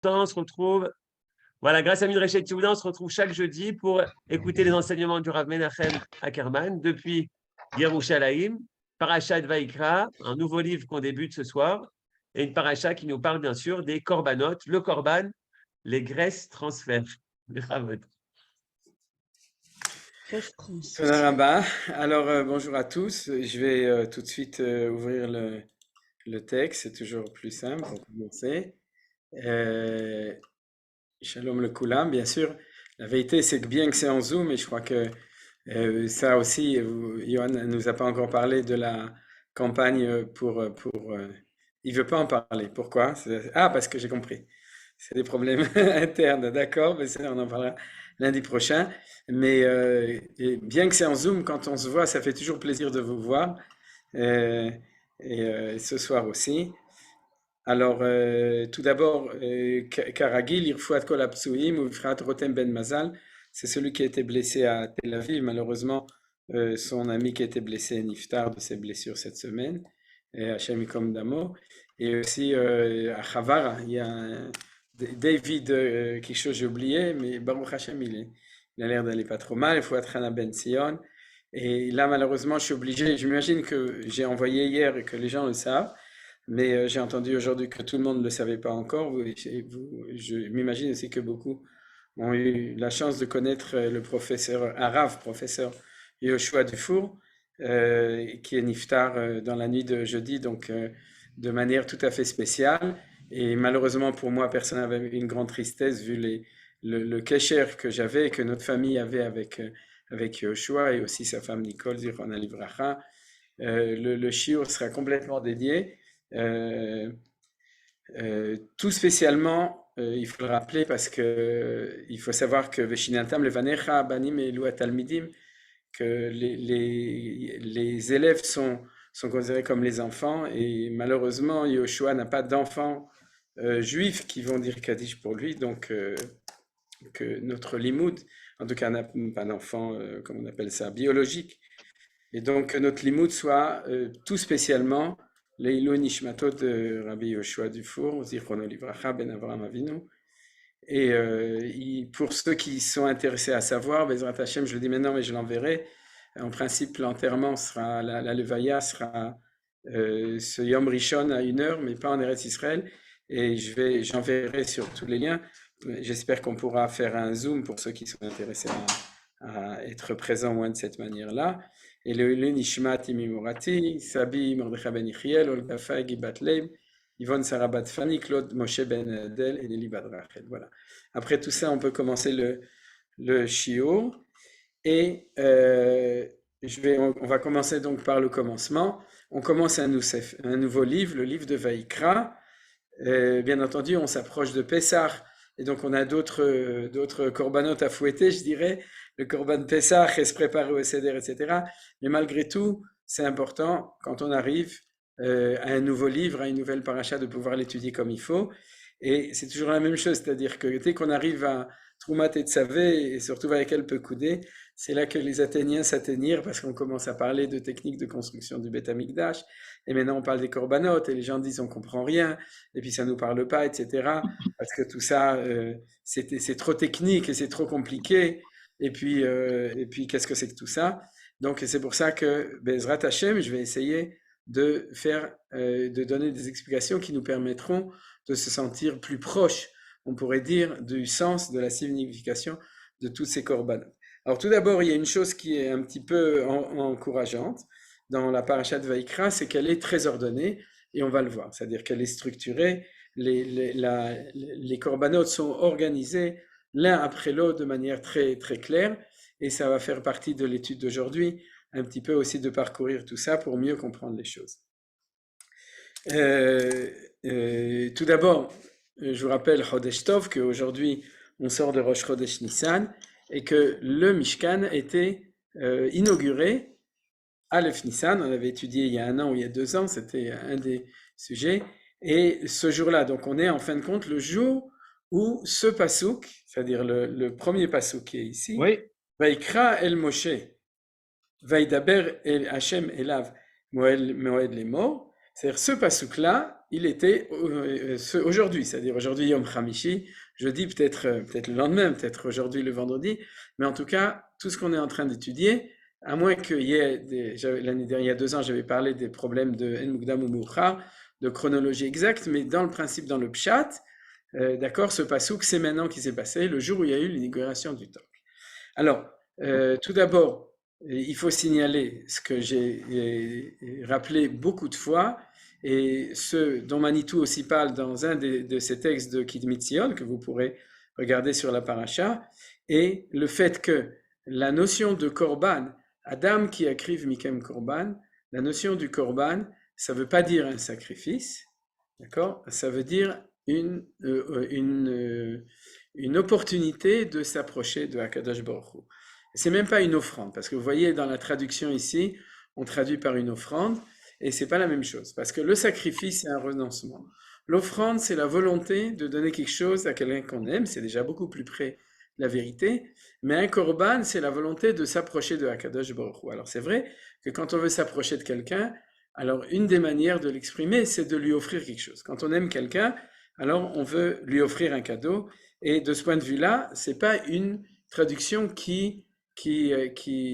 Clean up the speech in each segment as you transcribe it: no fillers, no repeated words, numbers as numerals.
On se retrouve, voilà, grâce à Midrashet Yehuda, on se retrouve chaque jeudi pour écouter les enseignements du Rav Menachem Ackerman depuis Yerushalayim, Parashat Vaikra, un nouveau livre qu'on débute ce soir, et une paracha qui nous parle bien sûr des korbanot, le korban, les graisses transfert. Toda Rabba. Alors, bonjour à tous. Je vais tout de suite ouvrir le texte. C'est toujours plus simple pour commencer. Shalom le Koulam, bien sûr. La vérité, c'est que bien que c'est en Zoom, et je crois que ça aussi, Johan ne nous a pas encore parlé de la campagne il veut pas en parler. Pourquoi? Ah, parce que j'ai compris. C'est des problèmes internes, d'accord, mais ça, on en parlera lundi prochain. Mais et bien que c'est en Zoom, quand on se voit, ça fait toujours plaisir de vous voir. Euh, et ce soir aussi. Alors, tout d'abord, Karagil, Irfouat Kol Haptsuim, ou Ifrat Rotem Ben Mazal, c'est celui qui a été blessé à Tel Aviv. Malheureusement, son ami qui a été blessé, Niftar, de ses blessures cette semaine, et Hachem Yikom Damo. Et aussi à Chavara, il y a David, quelque chose j'ai oublié, mais Baruch Hashem, il a l'air d'aller pas trop mal. Il faut être Hana Ben Sion. Et là, malheureusement, je suis obligé, j'imagine que j'ai envoyé hier et que les gens le savent. Mais j'ai entendu aujourd'hui que tout le monde ne le savait pas encore. Je m'imagine aussi que beaucoup ont eu la chance de connaître le professeur arabe, professeur Yoshua Dufour, qui est niftar dans la nuit de jeudi, donc de manière tout à fait spéciale. Et malheureusement pour moi, personne n'avait une grande tristesse vu le kesher que j'avais et que notre famille avait avec Yoshua et aussi sa femme Nicole, Zichron Livracha. Le shiur sera complètement dédié. Tout spécialement, il faut le rappeler parce que il faut savoir que Veshinatam levanecha banim elu talmidim, que les élèves sont considérés comme les enfants et malheureusement Yoshua n'a pas d'enfants juifs qui vont dire Kaddish pour lui, donc que notre limoud, en tout cas n'a pas d'enfant, comme on appelle ça, biologique, et donc notre limoud soit tout spécialement Leilou Nishmatot de Rabbi Yoshua Dufour, Zichrono Livracha Ben Avraham Avinu. Et pour ceux qui sont intéressés à savoir, Bezrat Hashem, je le dis maintenant, mais je l'enverrai. En principe, l'enterrement sera, la levaya sera ce Yom Rishon à 1h, mais pas en Eretz Israël. Et j'enverrai sur tous les liens. J'espère qu'on pourra faire un zoom pour ceux qui sont intéressés à être présents au moins de cette manière-là. Et le Nishmat Imimorati, Sabi Mordechai Ben Ichiel, Olga Fay, Gibat Leib, Yvonne Sarabat Fani, Claude Moshe Ben Del et Nelly Badrachel. Voilà. Après tout ça, on peut commencer le shiur. Et on va commencer donc par le commencement. On commence un nouveau livre, le livre de Vaikra. Bien entendu, on s'approche de Pessah. Et donc, on a d'autres korbanot à fouetter, je dirais. Le korban Pessah et se préparer au Seder, etc. Mais malgré tout, c'est important, quand on arrive à un nouveau livre, à une nouvelle paracha, de pouvoir l'étudier comme il faut. Et c'est toujours la même chose, c'est-à-dire que dès qu'on arrive à Troumat et Tzavé, et surtout avec El Pekoudé, c'est là que les Athéniens s'atteignirent, parce qu'on commence à parler de techniques de construction du Beth Amikdash, et maintenant on parle des korbanot, et les gens disent on comprend rien, et puis ça nous parle pas, etc. Parce que tout ça, c'est trop technique et c'est trop compliqué. Et puis qu'est-ce que c'est que tout ça? Donc, c'est pour ça que, Bezrat Hashem, je vais essayer de donner des explications qui nous permettront de se sentir plus proche, on pourrait dire, du sens, de la signification de tous ces korbanot. Alors, tout d'abord, il y a une chose qui est un petit peu encourageante dans la parasha de Vaikra, c'est qu'elle est très ordonnée, et on va le voir, c'est-à-dire qu'elle est structurée, les korbanot sont organisés l'un après l'autre de manière très, très claire, et ça va faire partie de l'étude d'aujourd'hui, un petit peu aussi de parcourir tout ça pour mieux comprendre les choses. Tout d'abord, je vous rappelle Chodesh Tov, qu'aujourd'hui on sort de Rosh Chodesh Nissan, et que le Mishkan était inauguré Aleph Nissan, on avait étudié il y a 1 an ou il y a 2 ans, c'était un des sujets, et ce jour-là, donc on est en fin de compte le jour où ce pasouk, c'est-à-dire le premier pasouk qui est ici, Oui. Vaikra el Moshe, Vaidaber el Hashem elav Moed lemor, c'est-à-dire ce pasouk-là, il était aujourd'hui, c'est-à-dire aujourd'hui Yom Hamishi, jeudi peut-être le lendemain, peut-être aujourd'hui le vendredi, mais en tout cas, tout ce qu'on est en train d'étudier, à moins qu'il y ait l'année dernière, il y a 2 ans, j'avais parlé des problèmes de En Mukdam ou Mouchar, de chronologie exacte, mais dans le principe, dans le Pshat, d'accord, ce pasouk, c'est maintenant qui s'est passé, le jour où il y a eu l'inauguration du temple. Alors, tout d'abord, il faut signaler ce que j'ai rappelé beaucoup de fois, et ce dont Manitou aussi parle dans un de ces textes de Kidmit Zion, que vous pourrez regarder sur la paracha, et le fait que la notion de korban, Adam qui akriv mikem korban, la notion du korban, ça ne veut pas dire un sacrifice, d'accord? Ça veut dire une opportunité de s'approcher de Hakadosh Baruch Hu. C'est même pas une offrande, parce que vous voyez dans la traduction ici, on traduit par une offrande, et c'est pas la même chose, parce que le sacrifice, c'est un renoncement. L'offrande, c'est la volonté de donner quelque chose à quelqu'un qu'on aime, c'est déjà beaucoup plus près de la vérité, mais un korban, c'est la volonté de s'approcher de Hakadosh Baruch Hu. Alors c'est vrai que quand on veut s'approcher de quelqu'un, alors une des manières de l'exprimer, c'est de lui offrir quelque chose. Quand on aime quelqu'un, alors on veut lui offrir un cadeau, et de ce point de vue-là, c'est pas une traduction qui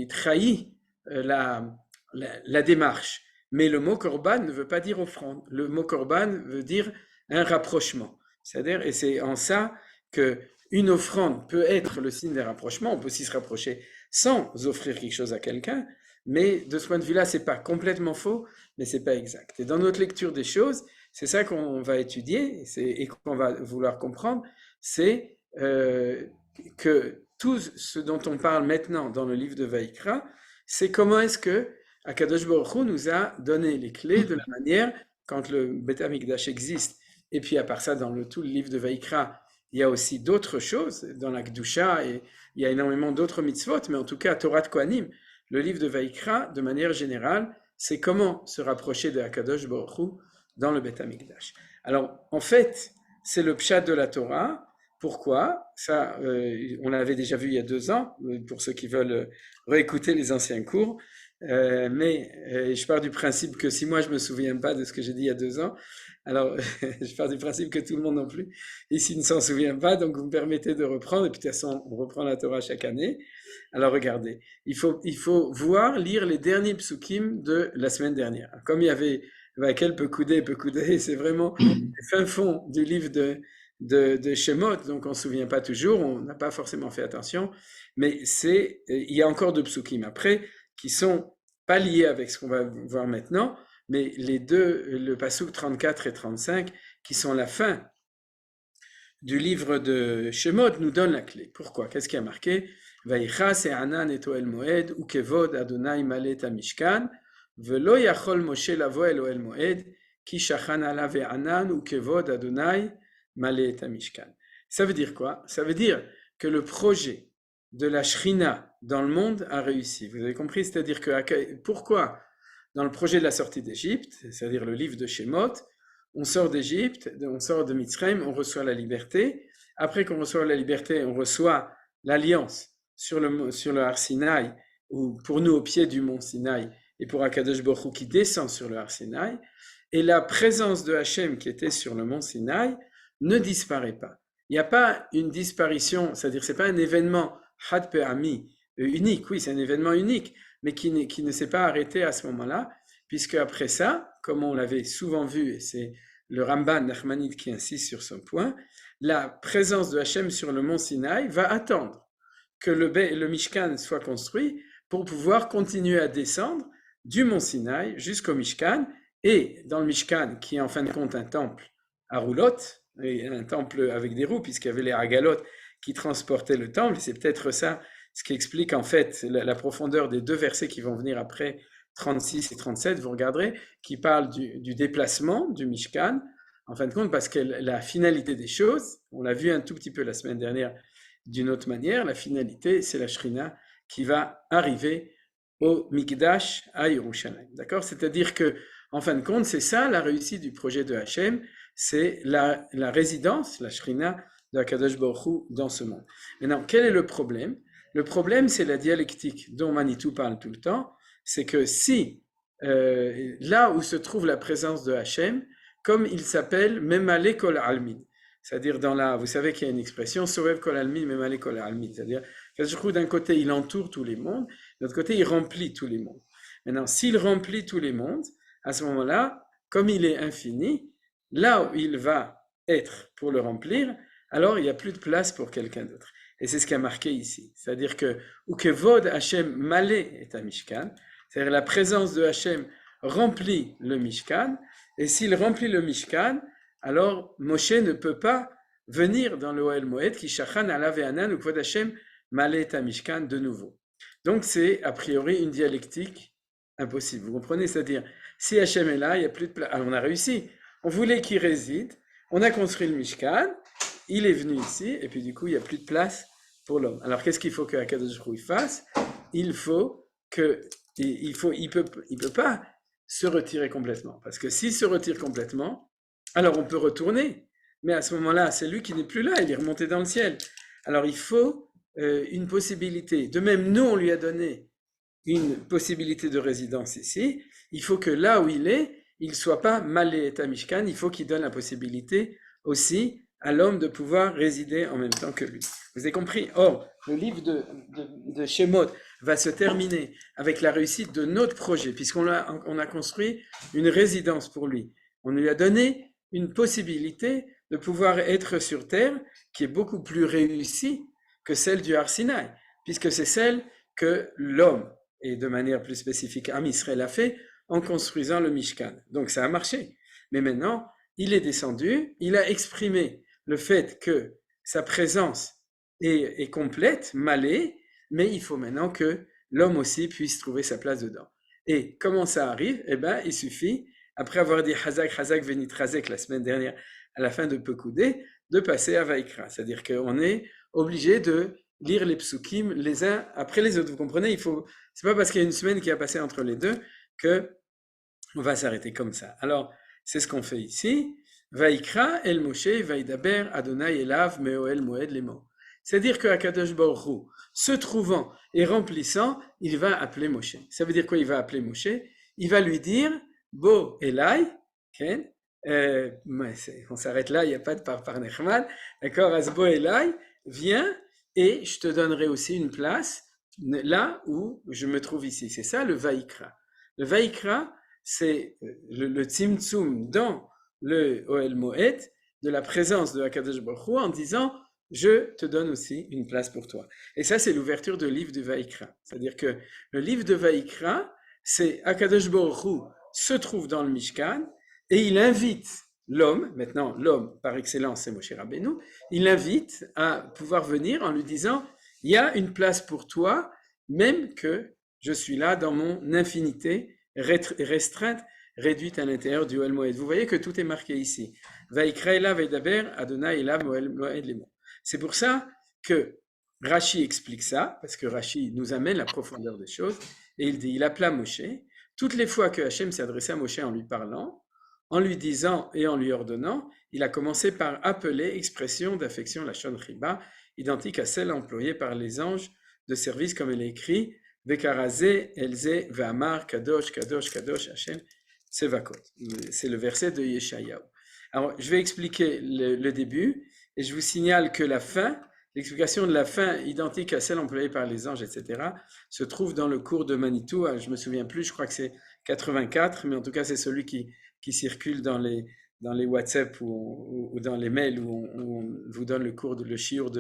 trahit la démarche. Mais le mot korban ne veut pas dire offrande. Le mot korban veut dire un rapprochement. C'est-à-dire, et c'est en ça que une offrande peut être le signe d'un rapprochement. On peut aussi se rapprocher sans offrir quelque chose à quelqu'un. Mais de ce point de vue-là, c'est pas complètement faux, mais c'est pas exact. Et dans notre lecture des choses, c'est ça qu'on va étudier et qu'on va vouloir comprendre, c'est que tout ce dont on parle maintenant dans le livre de Vaïkra, c'est comment est-ce que Akadosh Baruch Hu nous a donné les clés de la manière, quand le Beth Amikdash existe, et puis à part ça, dans tout le livre de Vaïkra, il y a aussi d'autres choses, dans la Kedusha, et il y a énormément d'autres mitzvot, mais en tout cas, Torah de Kohanim, le livre de Vaïkra, de manière générale, c'est comment se rapprocher de Akadosh Baruch Hu dans le Beth Amikdash. Alors, en fait, c'est le pshat de la Torah. Pourquoi? Ça, on l'avait déjà vu il y a 2 ans, pour ceux qui veulent réécouter les anciens cours. Mais je pars du principe que si moi je me souviens pas de ce que j'ai dit il y a 2 ans, alors je pars du principe que tout le monde non plus ici ne s'en souvient pas, donc vous me permettez de reprendre, et puis de toute façon on reprend la Torah chaque année. Alors regardez, il faut voir, lire les derniers psukim de la semaine dernière. Comme il y avait Vakel Pekoudé, c'est vraiment le fin fond du livre de Shemot, donc on ne se souvient pas toujours, on n'a pas forcément fait attention, mais il y a encore de psukim après qui sont pas liés avec ce qu'on va voir maintenant, mais les deux, le pasuk 34 et 35, qui sont la fin du livre de Shemot, nous donnent la clé. Pourquoi? Qu'est-ce qui a marqué? Vaïchas et Anan et Oel Moed, ou Kevod Adonai Malet Mishkan, Velo Yachol Moshe Lavo El Oel Moed, Ki Shachan Alav et Anan, ou Kevod Adonai Malet Mishkan. Ça veut dire quoi? Ça veut dire que le projet de la Shrina dans le monde a réussi. Vous avez compris? C'est-à-dire que pourquoi dans le projet de la sortie d'Égypte, c'est-à-dire le livre de Shemot, on sort d'Égypte, on sort de Mitzrayim, on reçoit la liberté. Après qu'on reçoit la liberté, on reçoit l'alliance sur le Har Sinaï, ou pour nous au pied du mont Sinaï, et pour Akadosh Baruch Hu qui descend sur le Har Sinaï. Et la présence de Hachem qui était sur le mont Sinaï ne disparaît pas. Il n'y a pas une disparition, c'est-à-dire c'est pas un événement Had Pe'ami, unique, oui, c'est un événement unique, mais qui ne s'est pas arrêté à ce moment-là, puisque après ça, comme on l'avait souvent vu, et c'est le Ramban Nachmanide qui insiste sur ce point, la présence de Hachem sur le mont Sinaï va attendre que le Mishkan soit construit pour pouvoir continuer à descendre du mont Sinaï jusqu'au Mishkan, et dans le Mishkan, qui est en fin de compte un temple à roulotte, et un temple avec des roues, puisqu'il y avait les Hagalotes qui transportaient le temple, c'est peut-être ça ce qui explique en fait la profondeur des 2 versets qui vont venir après, 36 et 37, vous regarderez, qui parlent du déplacement du Mishkan, en fin de compte, parce que la finalité des choses, on l'a vu un tout petit peu la semaine dernière d'une autre manière, la finalité, c'est la Shrina qui va arriver au Mikdash à Yerushalayim. D'accord? C'est-à-dire que, en fin de compte, c'est ça la réussite du projet de Hachem, c'est la résidence, la Shrina de Akadosh Baruch Hu dans ce monde. Maintenant, quel est le problème? Le problème, c'est la dialectique dont Manitou parle tout le temps, c'est que si là où se trouve la présence de Hachem, comme il s'appelle Memale Kol Almin. C'est-à-dire vous savez qu'il y a une expression Sovev Kol Almin, Memale Kol Almin. C'est-à-dire que d'un côté, il entoure tous les mondes, de l'autre côté, il remplit tous les mondes. Maintenant, s'il remplit tous les mondes, à ce moment-là, comme il est infini, là où il va être pour le remplir, alors il n'y a plus de place pour quelqu'un d'autre. Et c'est ce qui a marqué ici. C'est-à-dire que Ukevod Hashem Malé est un Mishkan, c'est-à-dire la présence de Hashem remplit le Mishkan, et s'il remplit le Mishkan, alors Moshe ne peut pas venir dans le Ohel Moed, qui shachan alav ve'anan Ukevod Hashem Malé est un Mishkan de nouveau. Donc c'est a priori une dialectique impossible. Vous comprenez? C'est-à-dire, si Hashem est là, il n'y a plus de place. Alors on a réussi. On voulait qu'il réside, on a construit le Mishkan, il est venu ici, et puis du coup, il n'y a plus de place pour l'homme. Alors qu'est-ce qu'il faut que Akadosh Baruch Hu fasse? Il peut pas se retirer complètement. Parce que s'il se retire complètement, alors on peut retourner. Mais à ce moment-là, c'est lui qui n'est plus là, il est remonté dans le ciel. Alors il faut une possibilité. De même, nous, on lui a donné une possibilité de résidence ici. Il faut que là où il est, il ne soit pas malé et Mishkan. Il faut qu'il donne la possibilité aussi à l'homme de pouvoir résider en même temps que lui. Vous avez compris? Or, le livre de Shemot va se terminer avec la réussite de notre projet, puisqu'on a construit une résidence pour lui. On lui a donné une possibilité de pouvoir être sur terre qui est beaucoup plus réussie que celle du Har Sinaï, puisque c'est celle que l'homme, et de manière plus spécifique, Am Israël a fait en construisant le Mishkan. Donc ça a marché. Mais maintenant, il est descendu, il a exprimé le fait que sa présence est complète, malée, mais il faut maintenant que l'homme aussi puisse trouver sa place dedans. Et comment ça arrive? Eh bien, il suffit, après avoir dit Hazak, Hazak, Venit, Hazek la semaine dernière, à la fin de Pekoudé, de passer à Vaikra. C'est-à-dire qu'on est obligé de lire les psukim les uns après les autres. Vous comprenez? C'est pas parce qu'il y a une semaine qui a passé entre les deux que on va s'arrêter comme ça. Alors, c'est ce qu'on fait ici. Vaikra el Moshe vaidaber Adonai elav meoel moed lemo. C'est-à-dire que Akadosh Baruch Hu, se trouvant et remplissant, il va appeler Moshe. Ça veut dire quoi? Il va appeler Moshe. Il va lui dire Bo Elai, okay? On s'arrête là, il n'y a pas de par Nechman. D'accord? Asbo Elai, viens et je te donnerai aussi une place là où je me trouve ici. C'est ça le Vaikra. Le Vaikra, c'est le Tzimtzum dans le Ohel Moed de la présence de Akadosh Baruch Hu en disant je te donne aussi une place pour toi. Et ça, c'est l'ouverture du livre de Vaikra. C'est-à-dire que le livre de Vaikra, c'est Akadosh Baruch Hu se trouve dans le Mishkan et il invite l'homme, maintenant l'homme par excellence c'est Moshe Rabbeinu, il l'invite à pouvoir venir en lui disant il y a une place pour toi, même que je suis là dans mon infinité restreinte, réduite à l'intérieur du Ohel Moed. Vous voyez que tout est marqué ici. Vaikra elav vaidaber Adonai elav moed lemo. C'est pour ça que Rashi explique ça, parce que Rashi nous amène la profondeur des choses, et il dit, il appela Moshe, toutes les fois que Hachem s'est adressé à Moshe en lui parlant, en lui disant et en lui ordonnant, il a commencé par appeler expression d'affection la Shon Riba, identique à celle employée par les anges de service, comme elle est écrit, Vekarazé, Elze, Ve'amar, Kadosh, Kadosh, Kadosh, Hachem, Sevakot. C'est le verset de Yeshayahu. Alors, je vais expliquer le début, et je vous signale que la fin, l'explication de la fin identique à celle employée par les anges, etc., se trouve dans le cours de Manitou. Je ne me souviens plus, je crois que c'est 84, mais en tout cas, c'est celui qui circule dans les WhatsApp ou dans les mails où on vous donne le cours, le shiur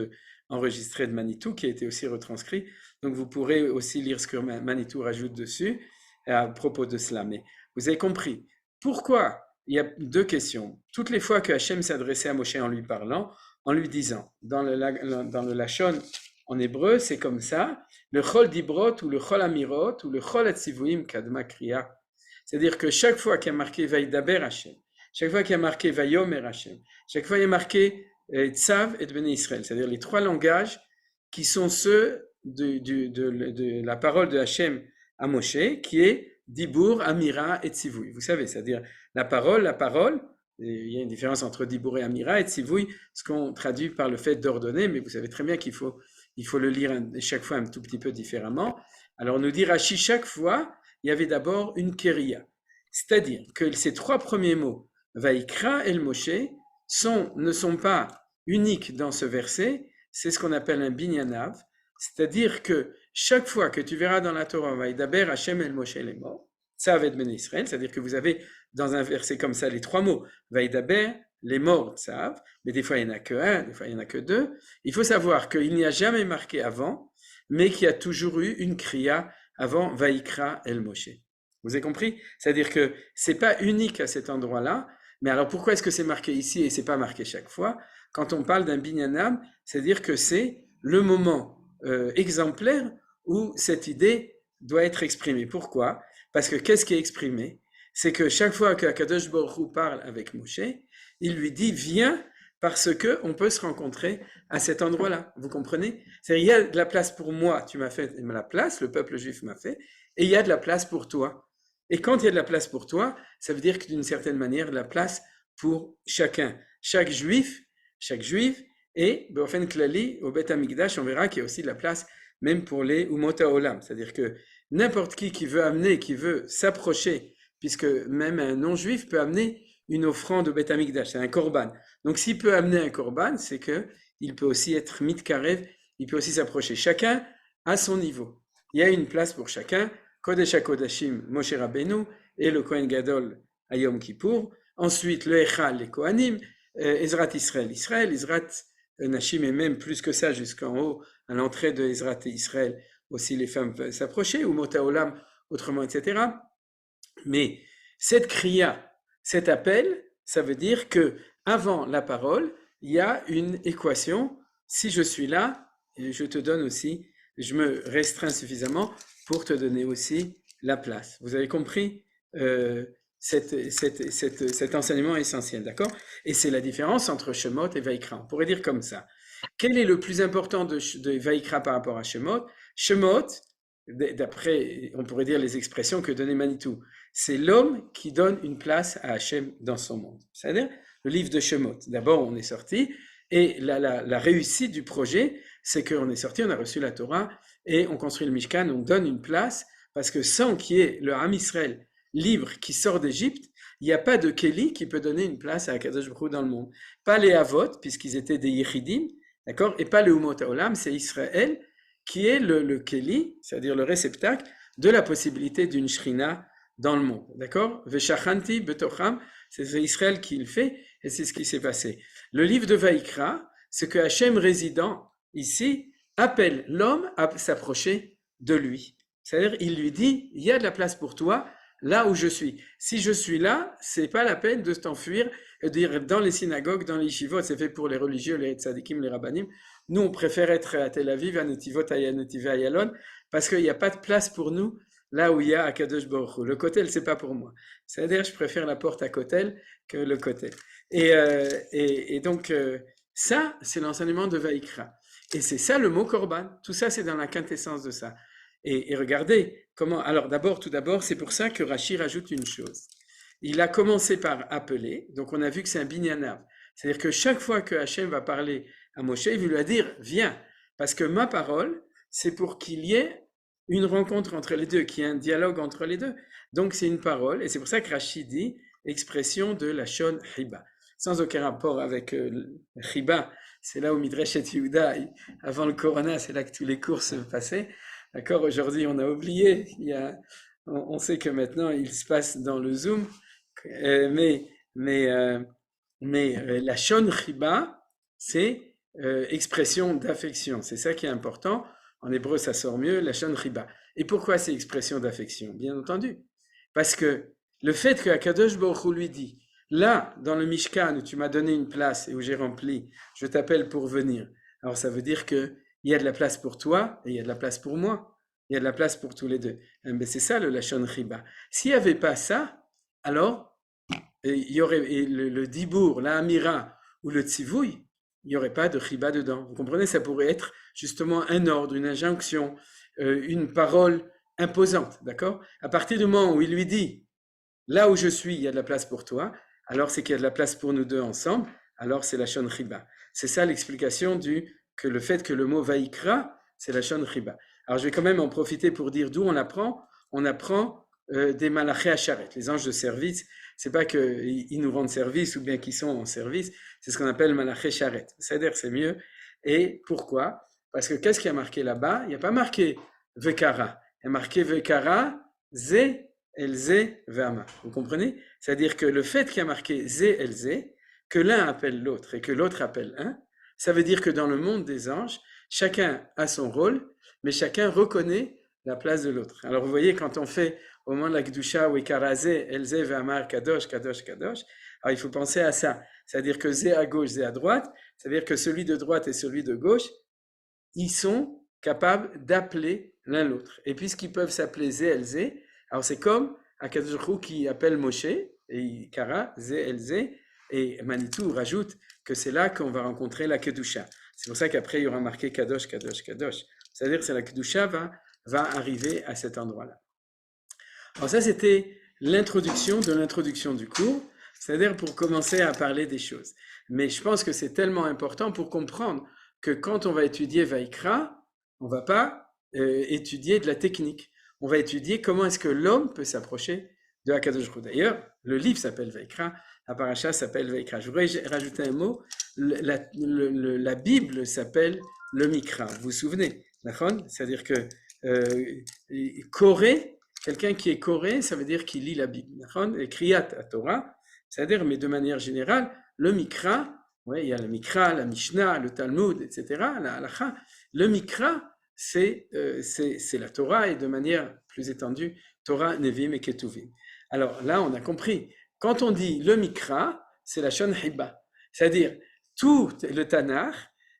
enregistré de Manitou, qui a été aussi retranscrit. Donc, vous pourrez aussi lire ce que Manitou rajoute dessus à propos de cela. Mais vous avez compris. Pourquoi? Il y a deux questions. Toutes les fois que Hachem s'adressait à Moshe en lui parlant, en lui disant, dans le Lachon en hébreu, c'est comme ça, le Chol Dibrot ou le Chol Amirot ou le Chol Atzivuim Kadma Kriya. C'est-à-dire que chaque fois qu'il y a marqué Vaidaber Hachem, chaque fois qu'il y a marqué Vayomer Hachem, chaque fois qu'il y a marqué Tzav et Bnei Israël, c'est-à-dire les trois langages qui sont ceux de la parole de Hachem à Moshe, qui est Dibur, Amira et Tzivui. Vous savez, c'est-à-dire la parole, il y a une différence entre Dibur et Amira et Tzivui, ce qu'on traduit par le fait d'ordonner, mais vous savez très bien qu'il faut le lire chaque fois un tout petit peu différemment. Alors nous dit Rashi, chaque fois, il y avait d'abord une Kéria. C'est-à-dire que ces trois premiers mots Vaïkra el Moshe ne sont pas uniques dans ce verset, c'est ce qu'on appelle un binyanav, c'est-à-dire que chaque fois que tu verras dans la Torah, Vaïdaber Hashem el Moshe les morts, ça va être Ben Israël, c'est-à-dire que vous avez dans un verset comme ça les trois mots, Vaïdaber, les morts savent, mais des fois il n'y en a que un, des fois il n'y en a que deux. Il faut savoir qu'il n'y a jamais marqué avant, mais qu'il y a toujours eu une kriya avant Vaïkra el Moshe. Vous avez compris? C'est-à-dire que c'est pas unique à cet endroit-là, mais alors pourquoi est-ce que c'est marqué ici et c'est pas marqué chaque fois? Quand on parle d'un binyanam, c'est-à-dire que c'est le moment exemplaire où cette idée doit être exprimée. Pourquoi? Parce que qu'est-ce qui est exprimé? C'est que chaque fois qu'Akadosh Baruch Hu parle avec Moshe, il lui dit viens parce que on peut se rencontrer à cet endroit-là. Vous comprenez? C'est-à-dire il y a de la place pour moi, tu m'as fait la place, le peuple juif m'a fait, et il y a de la place pour toi. Et quand il y a de la place pour toi, ça veut dire que d'une certaine manière, de la place pour chacun. Chaque juif, et Beofen Klali, au Bet Amikdash, on verra qu'il y a aussi de la place même pour les Umot HaOlam. C'est-à-dire que n'importe qui veut amener, qui veut s'approcher, puisque même un non-juif peut amener une offrande au Bet Amikdash, c'est un korban. Donc s'il peut amener un korban, c'est qu'il peut aussi être mitkarev, il peut aussi s'approcher. Chacun à son niveau. Il y a une place pour chacun. Kodesh HaKodashim, Moshe Rabbeinu, et le Kohen Gadol à Yom Kippour. Ensuite, le Echal, les Kohanim, Ezrat Israël, Ezrat Nashim, et même plus que ça, jusqu'en haut, à l'entrée de Ezrat Israël, aussi les femmes peuvent s'approcher, ou Mota Olam, autrement, etc. Mais cette kriya, cet appel, ça veut dire que avant la parole, il y a une équation. Si je suis là, je te donne aussi, je me restreins suffisamment pour te donner aussi la place. Vous avez compris cet enseignement essentiel, d'accord? Et c'est la différence entre Shemot et Vaïkra. On pourrait dire comme ça. Quel est le plus important de Vaïkra par rapport à Shemot? Shemot, d'après, on pourrait dire les expressions que donnait Manitou, c'est l'homme qui donne une place à Hachem dans son monde. C'est-à-dire le livre de Shemot. D'abord, on est sorti, et la réussite du projet, c'est qu'on est sorti, on a reçu la Torah, et on construit le Mishkan, on donne une place, parce que sans qu'il y ait le Ham Israël libre qui sort d'Égypte, il n'y a pas de Kéli qui peut donner une place à Akadosh Baruch Hu dans le monde. Pas les Avot, puisqu'ils étaient des Yechidim, d'accord, et pas le Umot HaOlam, c'est Israël qui est le Kéli, c'est-à-dire le réceptacle de la possibilité d'une Shrina dans le monde, d'accord? Veshachanti betocham, c'est Israël qui le fait, et c'est ce qui s'est passé. Le livre de Vaïkra, c'est que Hachem résident ici appelle l'homme à s'approcher de lui. C'est-à-dire, il lui dit, il y a de la place pour toi là où je suis. Si je suis là, c'est pas la peine de t'enfuir et de dire dans les synagogues, dans les yeshivot, c'est fait pour les religieux, les tzadikim, les rabbanim. Nous, on préfère être à Tel Aviv, à Netivot, à Netivah, à Ayalon, parce qu'il n'y a pas de place pour nous là où il y a Akadosh Baruch Hu. Le kotel, c'est pas pour moi. C'est-à-dire, je préfère la porte à kotel que le kotel. Et donc, ça, c'est l'enseignement de Vaïkra. Et c'est ça le mot korban. Tout ça, c'est dans la quintessence de ça. Et regardez comment. Alors, tout d'abord, c'est pour ça que Rashi rajoute une chose. Il a commencé par appeler, donc on a vu que c'est un binyanav. C'est-à-dire que chaque fois que Hachem va parler à Moshe, il va lui dire viens, parce que ma parole, c'est pour qu'il y ait une rencontre entre les deux, qu'il y ait un dialogue entre les deux. Donc, c'est une parole, et c'est pour ça que Rashi dit expression de la Shon Hiba. Sans aucun rapport avec Hiba, c'est là où Midrash et Yehuda, avant le Corona, c'est là que tous les cours se passaient. D'accord, aujourd'hui on a oublié, on sait que maintenant il se passe dans le Zoom, mais la Shon Chiba, c'est expression d'affection, c'est ça qui est important. En hébreu ça sort mieux, la Shon Chiba. Et pourquoi c'est expression d'affection? Bien entendu, parce que le fait que Akadosh Baruch Hu lui dit, là dans le Mishkan où tu m'as donné une place et où j'ai rempli, je t'appelle pour venir. Alors ça veut dire que il y a de la place pour toi et il y a de la place pour moi. Il y a de la place pour tous les deux. Mais c'est ça le Lashon Chiba. S'il n'y avait pas ça, alors il y aurait le Dibour, la Amira ou le Tzivouy, il n'y aurait pas de Chiba dedans. Vous comprenez? Ça pourrait être justement un ordre, une injonction, une parole imposante. D'accord? À partir du moment où il lui dit là où je suis, il y a de la place pour toi, alors c'est qu'il y a de la place pour nous deux ensemble, alors c'est la Lashon Chiba. C'est ça l'explication que le fait que le mot Vaïkra, c'est la Shon Chiba. Alors je vais quand même en profiter pour dire d'où on apprend. On apprend des malachés Asharet, les anges de service. C'est pas qu'ils nous rendent service ou bien qu'ils sont en service, c'est ce qu'on appelle malachés Sharet. C'est-à-dire c'est mieux. Et pourquoi? Parce que qu'est-ce qui a marqué là-bas? Il n'y a pas marqué Vekara, il y a marqué Vekara, Zé, Elzé, Ve'ama. Vous comprenez? C'est-à-dire que le fait qu'il y a marqué Zé, Elzé, que l'un appelle l'autre et que l'autre appelle un, ça veut dire que dans le monde des anges, chacun a son rôle, mais chacun reconnaît la place de l'autre. Alors vous voyez, quand on fait au moment de la Kedusha, Wekara Zé, Elzé, Ve'amar, Kadosh, Kadosh, Kadosh, alors il faut penser à ça. C'est-à-dire que Zé à gauche, Zé à droite, c'est-à-dire que celui de droite et celui de gauche, ils sont capables d'appeler l'un l'autre. Et puisqu'ils peuvent s'appeler Zé, Elzé, alors c'est comme Akadosh Baruch Hu qui appelle Moshe, et Kara, Zé, Elzé, et Manitou rajoute que c'est là qu'on va rencontrer la Kedusha. C'est pour ça qu'après il y aura marqué Kadosh, Kadosh, Kadosh. C'est-à-dire que la Kedusha va arriver à cet endroit-là. Alors ça c'était l'introduction de l'introduction du cours, c'est-à-dire pour commencer à parler des choses. Mais je pense que c'est tellement important pour comprendre que quand on va étudier Vaïkra, on ne va pas étudier de la technique. On va étudier comment est-ce que l'homme peut s'approcher de Akadosh Baruch Hu. D'ailleurs, le livre s'appelle Vaïkra, la paracha s'appelle Vaïkra. Je voudrais rajouter un mot. La Bible s'appelle le Mikra. Vous vous souvenez? C'est-à-dire que Koré, quelqu'un qui est Koré, ça veut dire qu'il lit la Bible. Et Kriyat à Torah, c'est-à-dire, mais de manière générale, le Mikra, ouais, il y a le Mikra, la Mishnah, le Talmud, etc., la Halacha. Le Mikra, c'est la Torah et de manière plus étendue, Torah, Nevim et Ketuvim. Alors là, on a compris. Quand on dit le Mikra, c'est la Shon Hiba. C'est-à-dire, tout le Tanakh,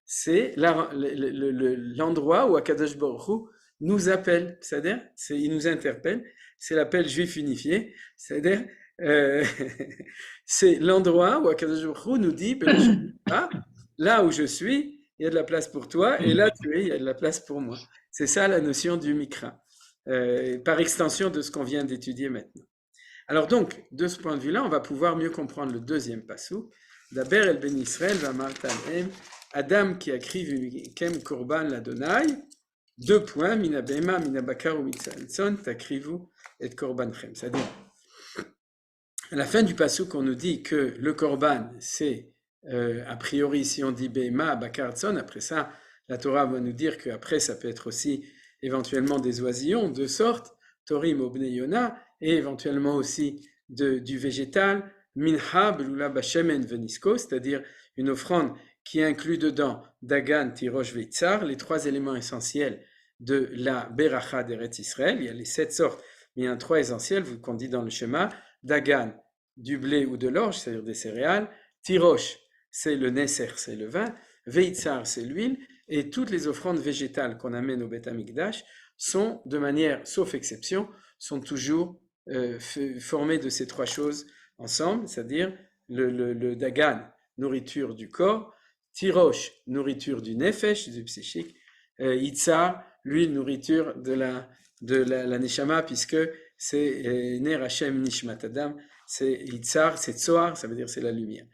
c'est l'endroit où Akadosh Baruch Hu nous appelle. C'est-à-dire, il nous interpelle. C'est l'appel juif unifié. C'est-à-dire, c'est l'endroit où Akadosh Baruch Hu nous dit, là où je suis, il y a de la place pour toi, et là tu es, il y a de la place pour moi. C'est ça la notion du Mikra, par extension de ce qu'on vient d'étudier maintenant. Alors donc, de ce point de vue-là, on va pouvoir mieux comprendre le deuxième passou. Daber el ben Israël va martalem, Adam qui a crié kem korban l'Adonai, deux points, mina bema, mina bakar ou mitzanson, takrivu et korbanchem. C'est-à-dire, à la fin du passou qu'on nous dit que le korban, c'est a priori, si on dit Bema, Bakartson, après ça, la Torah va nous dire qu'après, ça peut être aussi éventuellement des oisillons, de sortes, Torim, Obne Yona, et éventuellement aussi du végétal, Minha, Belula, Bashemen, Venisko, c'est-à-dire une offrande qui inclut dedans Dagan, Tirosh, Veitzar, les trois éléments essentiels de la Beracha d'Eretz Israël. Il y a les 7 sortes, mais il y en a 3 essentiels, vous qu'on dit dans le schéma. Dagan, du blé ou de l'orge, c'est-à-dire des céréales. Tirosh, c'est le Nesser, c'est le vin, Veitzar, c'est l'huile, et toutes les offrandes végétales qu'on amène au Beth Amikdash sont, de manière, sauf exception, sont toujours formées de ces 3 choses ensemble, c'est-à-dire le Dagan, nourriture du corps, Tirosh, nourriture du Nefesh, du psychique, Itzar, l'huile, nourriture de la Neshama, puisque c'est Ner Hashem Nishmat Adam, c'est Itzar, c'est Tzoar, ça veut dire c'est la lumière.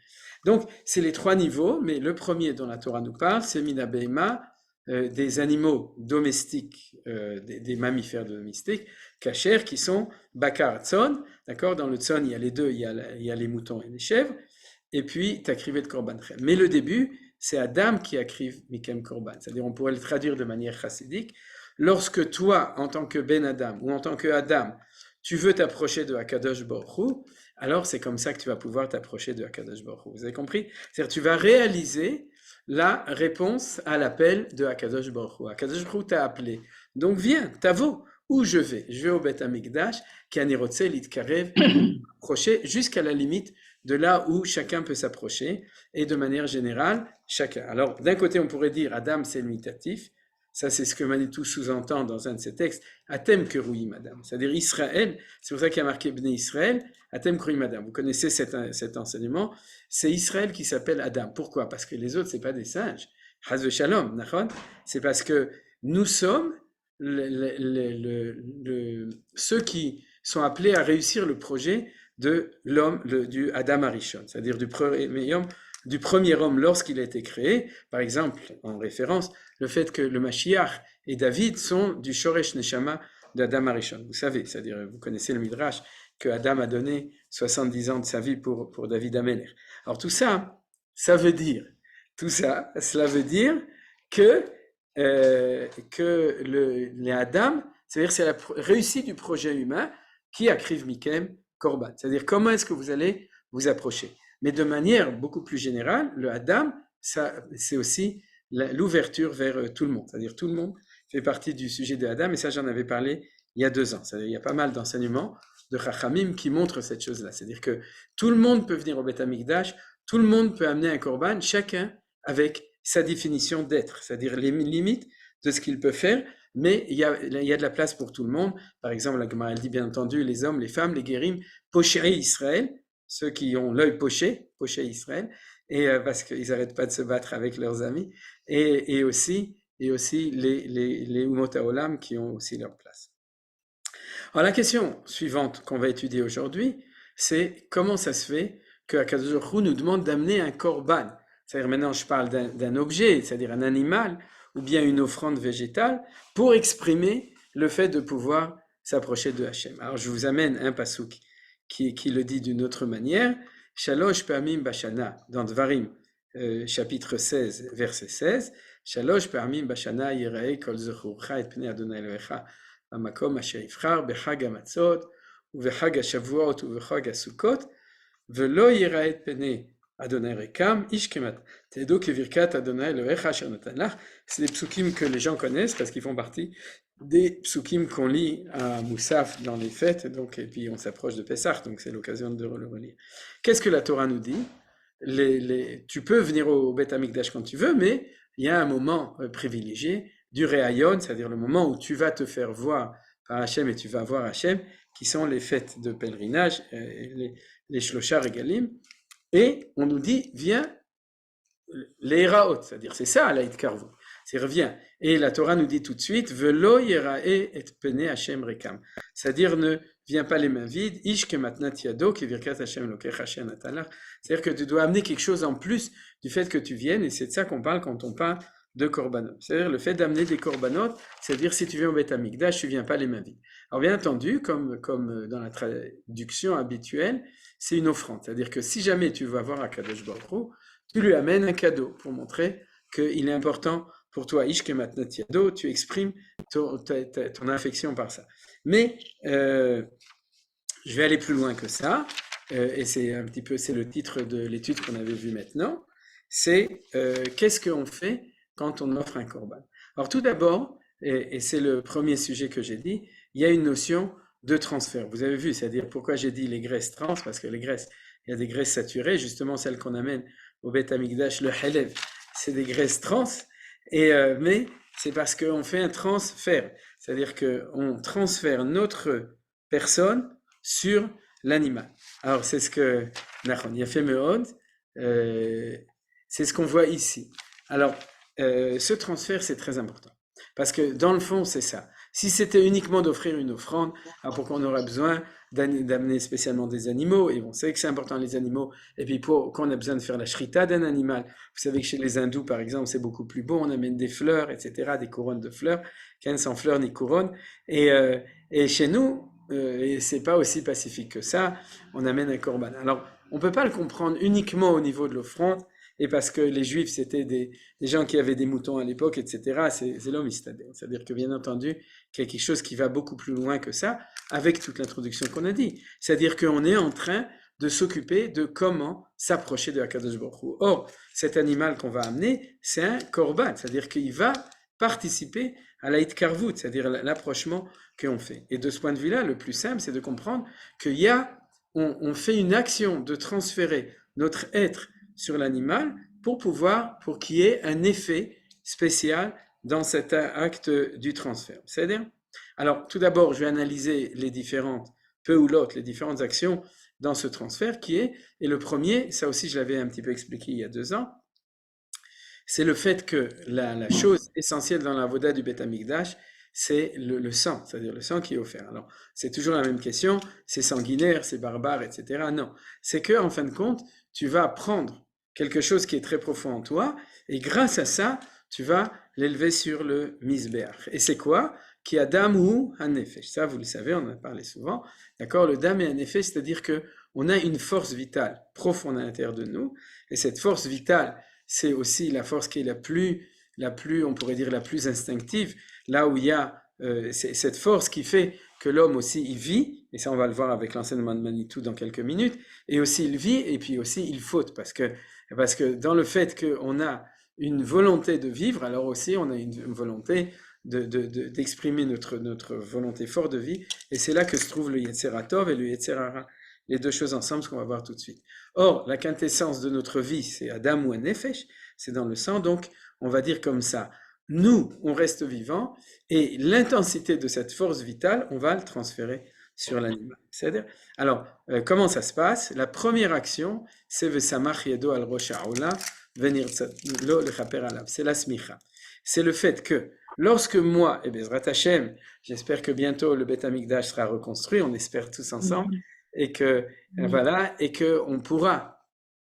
Donc, c'est les 3 niveaux, mais le premier dont la Torah nous parle, c'est Mina Behema, des animaux domestiques, des mammifères domestiques, kasher, qui sont Bakar Tzon, d'accord? Dans le Tzon, il y a les deux, il y a les moutons et les chèvres, et puis Takrivet Korbanchem. Mais le début, c'est Adam qui akrive Mikem Korban, c'est-à-dire on pourrait le traduire de manière chassidique. Lorsque toi, en tant que Ben Adam, ou en tant que Adam, tu veux t'approcher de Akadosh Baruch Hu, alors c'est comme ça que tu vas pouvoir t'approcher de Akadosh Baruch Hu. Vous avez compris? C'est-à-dire tu vas réaliser la réponse à l'appel de Akadosh Baruch Hu. Akadosh Baruch Hu t'a appelé. Donc viens, t'avo, où je vais? Je vais au Beth Amikdash, qui a Nirotse, Litkarev, approcher jusqu'à la limite de là où chacun peut s'approcher, et de manière générale, chacun. Alors d'un côté on pourrait dire Adam c'est limitatif, ça c'est ce que Manitou sous-entend dans un de ses textes, Atem Kerouim Adam, c'est-à-dire Israël, c'est pour ça qu'il y a marqué Bnei Israël, Atem Kerouim Adam. Vous connaissez cet enseignement, c'est Israël qui s'appelle Adam. Pourquoi? Parce que les autres c'est pas des singes, Chas v'Shalom, nachon, c'est parce que nous sommes ceux qui sont appelés à réussir le projet de l'homme, du Adam Arishon, c'est-à-dire du premier homme lorsqu'il a été créé. Par exemple, en référence, le fait que le Mashiach et David sont du Shoresh Neshama d'Adam Arishon. Vous savez, c'est-à-dire, vous connaissez le Midrash, que Adam a donné 70 ans de sa vie pour David Améler. Alors tout ça, ça veut dire, cela veut dire que les Adam, c'est-à-dire c'est la réussite du projet humain qui akriv mikem korban. C'est-à-dire comment est-ce que vous allez vous approcher. Mais de manière beaucoup plus générale, le Adam, ça, c'est aussi l'ouverture vers tout le monde. C'est-à-dire tout le monde fait partie du sujet de Adam, et ça j'en avais parlé il y a 2 ans. C'est-à-dire il y a pas mal d'enseignements de Chachamim qui montrent cette chose-là. C'est-à-dire que tout le monde peut venir au Beth Amikdash, tout le monde peut amener un korban, chacun avec sa définition d'être, c'est-à-dire les limites de ce qu'il peut faire, mais il y a de la place pour tout le monde. Par exemple, la Gemara, elle dit bien entendu les hommes, les femmes, les guérim, poché Israël, ceux qui ont l'œil poché Israël, et parce qu'ils n'arrêtent pas de se battre avec leurs amis, et aussi les Umot HaOlam qui ont aussi leur place. Alors la question suivante qu'on va étudier aujourd'hui, c'est comment ça se fait que Akadosh Baruch Hu nous demande d'amener un korban. C'est-à-dire maintenant je parle d'un objet, c'est-à-dire un animal, ou bien une offrande végétale, pour exprimer le fait de pouvoir s'approcher de Hachem. Alors je vous amène un pasouk qui le dit d'une autre manière. Shalosh pa'amim bashana, dans Dvarim, chapitre 16, verset 16. Shalosh pa'amim bashana yirae kol zechurcha et pnei Adonai Elohecha במקום אשר יבחר בחג המצות ובחג השבועות ובחג הסוכות ולא יראה את פני אדוני ריקם איש כמתעדו כברכת אדוני אלוהיך אשר נתן לך. C'est des psukim que les gens connaissent parce qu'ils font partie des psukim qu'on lit à Moussaf dans les fêtes, donc, et puis on s'approche de Pessah, donc c'est l'occasion de le relire. Qu'est-ce que la Torah nous dit? Tu peux venir au Beth Amikdash quand tu veux, mais il y a un moment privilégié du Réayon, c'est-à-dire le moment où tu vas te faire voir par Hachem et tu vas voir Hachem, qui sont les fêtes de pèlerinage, les Shlosha Regalim, et on nous dit, viens, les Raot, c'est-à-dire c'est ça la Hitkarvu, c'est reviens. Et la Torah nous dit tout de suite, Velo Yerae et Pene Hachem Rekam, c'est-à-dire ne viens pas les mains vides, Ish Kematnat Yado, Kevirkat Hachem Lokech Hachem Natalach, c'est-à-dire que tu dois amener quelque chose en plus du fait que tu viennes, et c'est de ça qu'on parle quand on parle de korbanot. C'est-à-dire le fait d'amener des korbanot, c'est-à-dire si tu viens au Beth Amikdash, tu viens pas les mains vides. Alors bien entendu, comme dans la traduction habituelle, c'est une offrande. C'est-à-dire que si jamais tu vas voir Akadosh Baruch Hu, tu lui amènes un cadeau pour montrer qu'il est important pour toi. Ish kematnat yado, tu exprimes ton affection par ça. Mais je vais aller plus loin que ça, et c'est un petit peu, c'est le titre de l'étude qu'on avait vue maintenant. C'est qu'est-ce qu'on fait quand on offre un korban. Alors tout d'abord, et c'est le premier sujet que j'ai dit, il y a une notion de transfert. Vous avez vu, c'est-à-dire pourquoi j'ai dit les graisses trans, parce que les graisses, il y a des graisses saturées, justement celles qu'on amène au Beth Amikdash, le Helev, c'est des graisses trans, mais c'est parce qu'on fait un transfert, c'est-à-dire qu'on transfère notre personne sur l'animal. Alors c'est ce que Nachon Yafé Meod, c'est ce qu'on voit ici. Alors, ce transfert, c'est très important. Parce que dans le fond, c'est ça. Si c'était uniquement d'offrir une offrande, alors pourquoi on aurait besoin d'amener spécialement des animaux? Et on sait que c'est important les animaux. Et puis quand on a besoin de faire la shrita d'un animal, vous savez que chez les hindous, par exemple, c'est beaucoup plus beau. On amène des fleurs, etc., des couronnes de fleurs, qu'un sans fleurs ni couronnes. Et chez nous, et c'est pas aussi pacifique que ça, on amène un korban. Alors, on peut pas le comprendre uniquement au niveau de l'offrande. Et parce que les Juifs, c'était des gens qui avaient des moutons à l'époque, etc., c'est l'homme istadé. C'est-à-dire que, bien entendu, qu'il y a quelque chose qui va beaucoup plus loin que ça, avec toute l'introduction qu'on a dit. C'est-à-dire qu'on est en train de s'occuper de comment s'approcher de Akadosh Baruch Hu. Or, cet animal qu'on va amener, c'est un korban, c'est-à-dire qu'il va participer à la hitkarvut, c'est-à-dire l'approchement qu'on fait. Et de ce point de vue-là, le plus simple, c'est de comprendre on fait une action de transférer notre être sur l'animal pour qu'il y ait un effet spécial dans cet acte du transfert. C'est-à-dire, alors tout d'abord, je vais analyser les différentes actions dans ce transfert et le premier, ça aussi je l'avais un petit peu expliqué il y a 2 ans, c'est le fait que la chose essentielle dans la voda du Beth Amikdash, c'est le sang, c'est-à-dire le sang qui est offert. Alors, c'est toujours la même question, c'est sanguinaire, c'est barbare, etc. Non, c'est que en fin de compte, tu vas prendre quelque chose qui est très profond en toi, et grâce à ça, tu vas l'élever sur le misbeach. Et c'est quoi? qui a dam ou un effet. Ça, vous le savez, on en a parlé souvent. D'accord? Le dam et un effet, c'est-à-dire que on a une force vitale profonde à l'intérieur de nous. Et cette force vitale, c'est aussi la force qui est la plus, on pourrait dire, la plus instinctive. Là où il y a cette force qui fait que l'homme aussi, il vit. Et ça, on va le voir avec l'enseignement de Manitou dans quelques minutes. Et aussi, il vit, et puis aussi, il faute. Parce que dans le fait qu'on a une volonté de vivre, alors aussi, on a une volonté d'exprimer notre volonté forte de vie, et c'est là que se trouve le Yetzirah Tov et le Yetzirah Ra, les deux choses ensemble, ce qu'on va voir tout de suite. Or, la quintessence de notre vie, c'est Adam ou Nefesh, c'est dans le sang, donc on va dire comme ça, nous, on reste vivants, et l'intensité de cette force vitale, on va le transférer sur l'animal. C'est-à-dire, alors, comment ça se passe? La première action, c'est Vesamach Yedo al Rosh Ha'ola, venir lo lechaper alav, c'est la smicha. C'est le fait que lorsque moi, et Bezrat Hashem, j'espère que bientôt le Beth Amikdash sera reconstruit, on espère tous ensemble, et que voilà, et que on pourra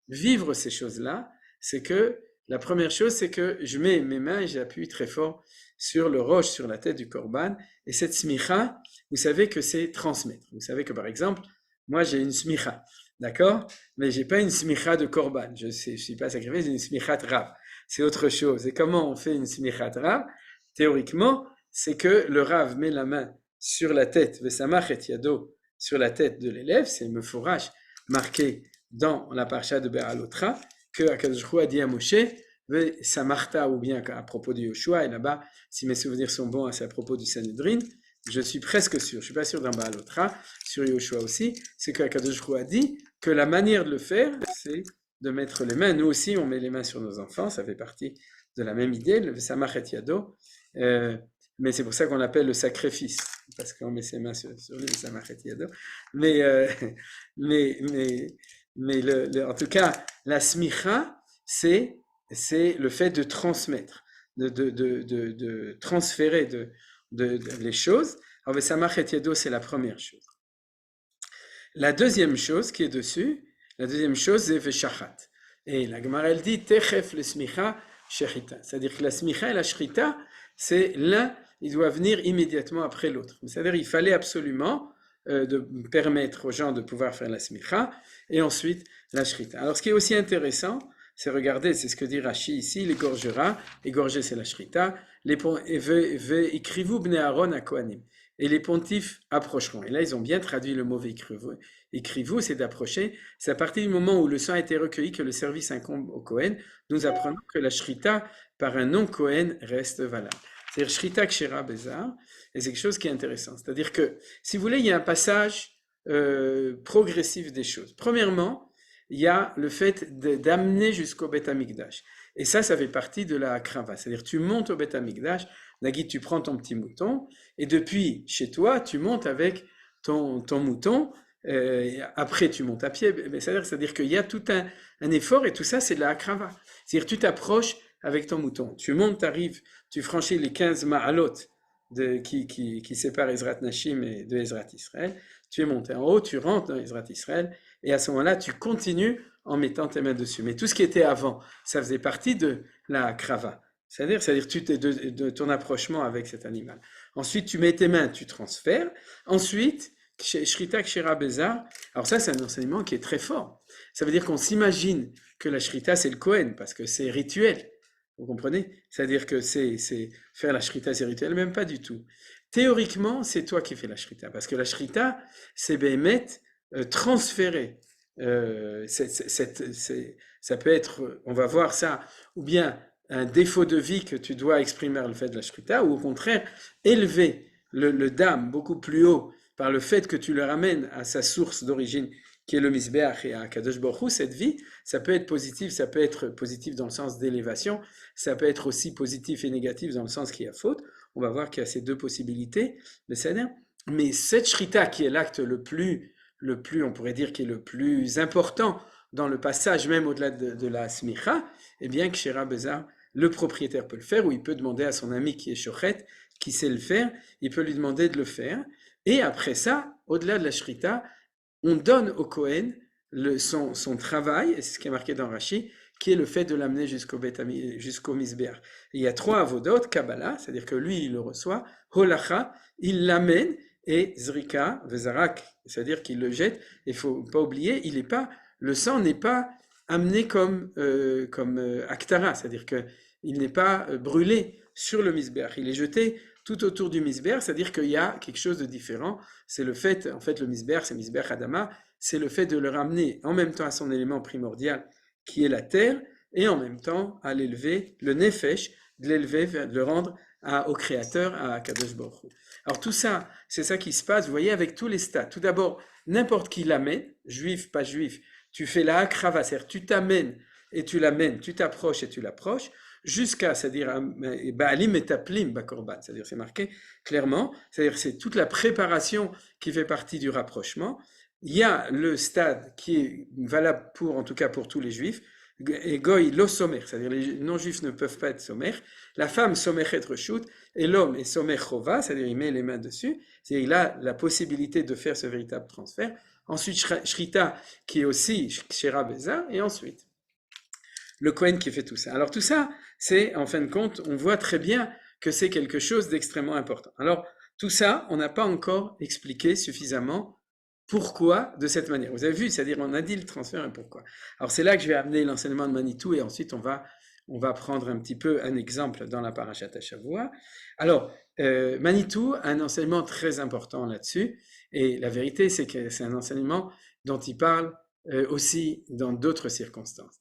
vivre ces choses-là. C'est que la première chose, c'est que je mets mes mains et j'appuie très fort sur le roche, sur la tête du korban, et cette smicha, vous savez que c'est transmettre. Vous savez que par exemple, moi j'ai une smicha, d'accord, mais j'ai pas une smicha de korban. Je suis pas sacrifié, j'ai une smicha de rav. C'est autre chose. Et comment on fait une smicha de rav? Théoriquement, c'est que le Rav met la main sur la tête, Vesamach et Yado, sur la tête de l'élève, c'est Mefourash, marqué dans la parasha de Be'alotra, que Akadosh Hu a dit à Moshe, Vesamarta, ou bien à propos de Yoshua, et là-bas, si mes souvenirs sont bons, c'est à propos du Sanhedrin, je suis presque sûr, je suis pas sûr dans Be'alotra, sur Yoshua aussi, c'est que Akadosh Hu a dit que la manière de le faire, c'est de mettre les mains, nous aussi on met les mains sur nos enfants, ça fait partie de la même idée, le Vesamach et Yado, mais c'est pour ça qu'on l'appelle le sacrifice, parce qu'on met ses mains sur lui, ça m'arrête Yado. En tout cas, la smicha, c'est le fait de transmettre, de transférer les choses. Alors, Vesamach et Yado, c'est la première chose. La deuxième chose qui est dessus, c'est Veshachat. Et la Gemara, elle dit, Techef le smicha, shechita. C'est-à-dire que la smicha et la shrita, c'est l'un, il doit venir immédiatement après l'autre. C'est-à-dire il fallait absolument de permettre aux gens de pouvoir faire la smicha et ensuite la shrita. Alors ce qui est aussi intéressant, c'est regarder, c'est ce que dit Rashi ici, l'égorgera, égorger c'est la shrita, écrivez bnei Aaron à Kohanim. Et les pontifes approcheront. Et là, ils ont bien traduit le mot écrivez, c'est d'approcher. C'est à partir du moment où le sang a été recueilli que le service incombe au Kohen. Nous apprenons que la shrita par un non-Kohen reste valable. C'est-à-dire shrita kshera bezar, et c'est quelque chose qui est intéressant. C'est-à-dire que, si vous voulez, il y a un passage progressif des choses. Premièrement, il y a le fait d'amener jusqu'au Beth Amikdash. Et ça fait partie de la krava. C'est-à-dire, tu montes au Beth Amikdash, Nagui, tu prends ton petit mouton, et depuis chez toi, tu montes avec ton mouton, après tu montes à pied. C'est-à-dire qu'il y a tout un effort, et tout ça, c'est de la krava. C'est-à-dire, tu t'approches avec ton mouton, tu montes, tu arrives, tu franchis les 15 ma'alot qui séparent Ezrat Nashim et de Ezrat Israël, tu es monté en haut, tu rentres dans Ezrat Israël, et à ce moment-là, tu continues en mettant tes mains dessus. Mais tout ce qui était avant, ça faisait partie de la krava. C'est-à-dire de ton approchement avec cet animal. Ensuite, tu mets tes mains, tu transfères. Ensuite, Shrita Kshera Bezar. Alors ça, c'est un enseignement qui est très fort. Ça veut dire qu'on s'imagine que la Shrita, c'est le Kohen, parce que c'est rituel. Vous comprenez? C'est-à-dire que c'est faire la Shrita, c'est rituel, même pas du tout. Théoriquement, c'est toi qui fais la Shrita, parce que la Shrita, c'est Béhémet transférer. Ça peut être, on va voir ça, ou bien un défaut de vie que tu dois exprimer par le fait de la shrita, ou au contraire, élever le dam beaucoup plus haut par le fait que tu le ramènes à sa source d'origine, qui est le Mizbeach et à Kadosh Baruch Hu. Cette vie, ça peut être positif dans le sens d'élévation, ça peut être aussi positif et négatif dans le sens qu'il y a faute. On va voir qu'il y a ces deux possibilités, mais cette shrita qui est l'acte le plus, on pourrait dire, qui est le plus important dans le passage, même au-delà de la smicha, eh bien, Kshera Bezar, le propriétaire peut le faire, ou il peut demander à son ami qui est shochet, qui sait le faire, il peut lui demander de le faire. Et après ça, au-delà de la shrita, on donne au Kohen son travail, et c'est ce qui est marqué dans Rashi, qui est le fait de l'amener jusqu'au Misbéach. Il y a 3 avodot, Kabbalah, c'est-à-dire que lui, il le reçoit, Holacha, il l'amène, et Zrika, Vezarak, c'est-à-dire qu'il le jette. Il ne faut pas oublier, le sang n'est pas amené comme Aktara, c'est-à-dire qu'il n'est pas brûlé sur le Misbéach, il est jeté tout autour du Misbéach, c'est-à-dire qu'il y a quelque chose de différent. C'est le fait, en fait, le Misbéach, c'est Misbéach Adama, c'est le fait de le ramener en même temps à son élément primordial, qui est la terre, et en même temps à l'élever, le Nefesh, de l'élever, de le rendre au Créateur, à Kadosh Baruch Hu. Alors tout ça, c'est ça qui se passe, vous voyez, avec tous les stades. Tout d'abord, n'importe qui l'amène, juif, pas juif, tu fais la akrava, c'est-à-dire tu t'amènes et tu l'amènes, tu t'approches et tu l'approches, jusqu'à, c'est-à-dire, Baalim et Taplim Bakorban, c'est-à-dire c'est marqué clairement, c'est-à-dire c'est toute la préparation qui fait partie du rapprochement. Il y a le stade qui est valable pour, en tout cas pour tous les juifs, et goy lo somer, c'est-à-dire les non-juifs ne peuvent pas être somers. La femme somechet reshut et l'homme est somer chova, c'est-à-dire il met les mains dessus, c'est-à-dire il a la possibilité de faire ce véritable transfert. Ensuite shrita qui est aussi shera beza, et ensuite le Kohen qui fait tout ça. Alors tout ça, c'est en fin de compte, on voit très bien que c'est quelque chose d'extrêmement important. Alors tout ça, on n'a pas encore expliqué suffisamment pourquoi de cette manière. Vous avez vu, c'est-à-dire on a dit le transfert et pourquoi. Alors c'est là que je vais amener l'enseignement de Manitou et ensuite on va prendre un petit peu un exemple dans la Parashat Shavua. Alors Manitou a un enseignement très important là-dessus et la vérité c'est que c'est un enseignement dont il parle aussi dans d'autres circonstances.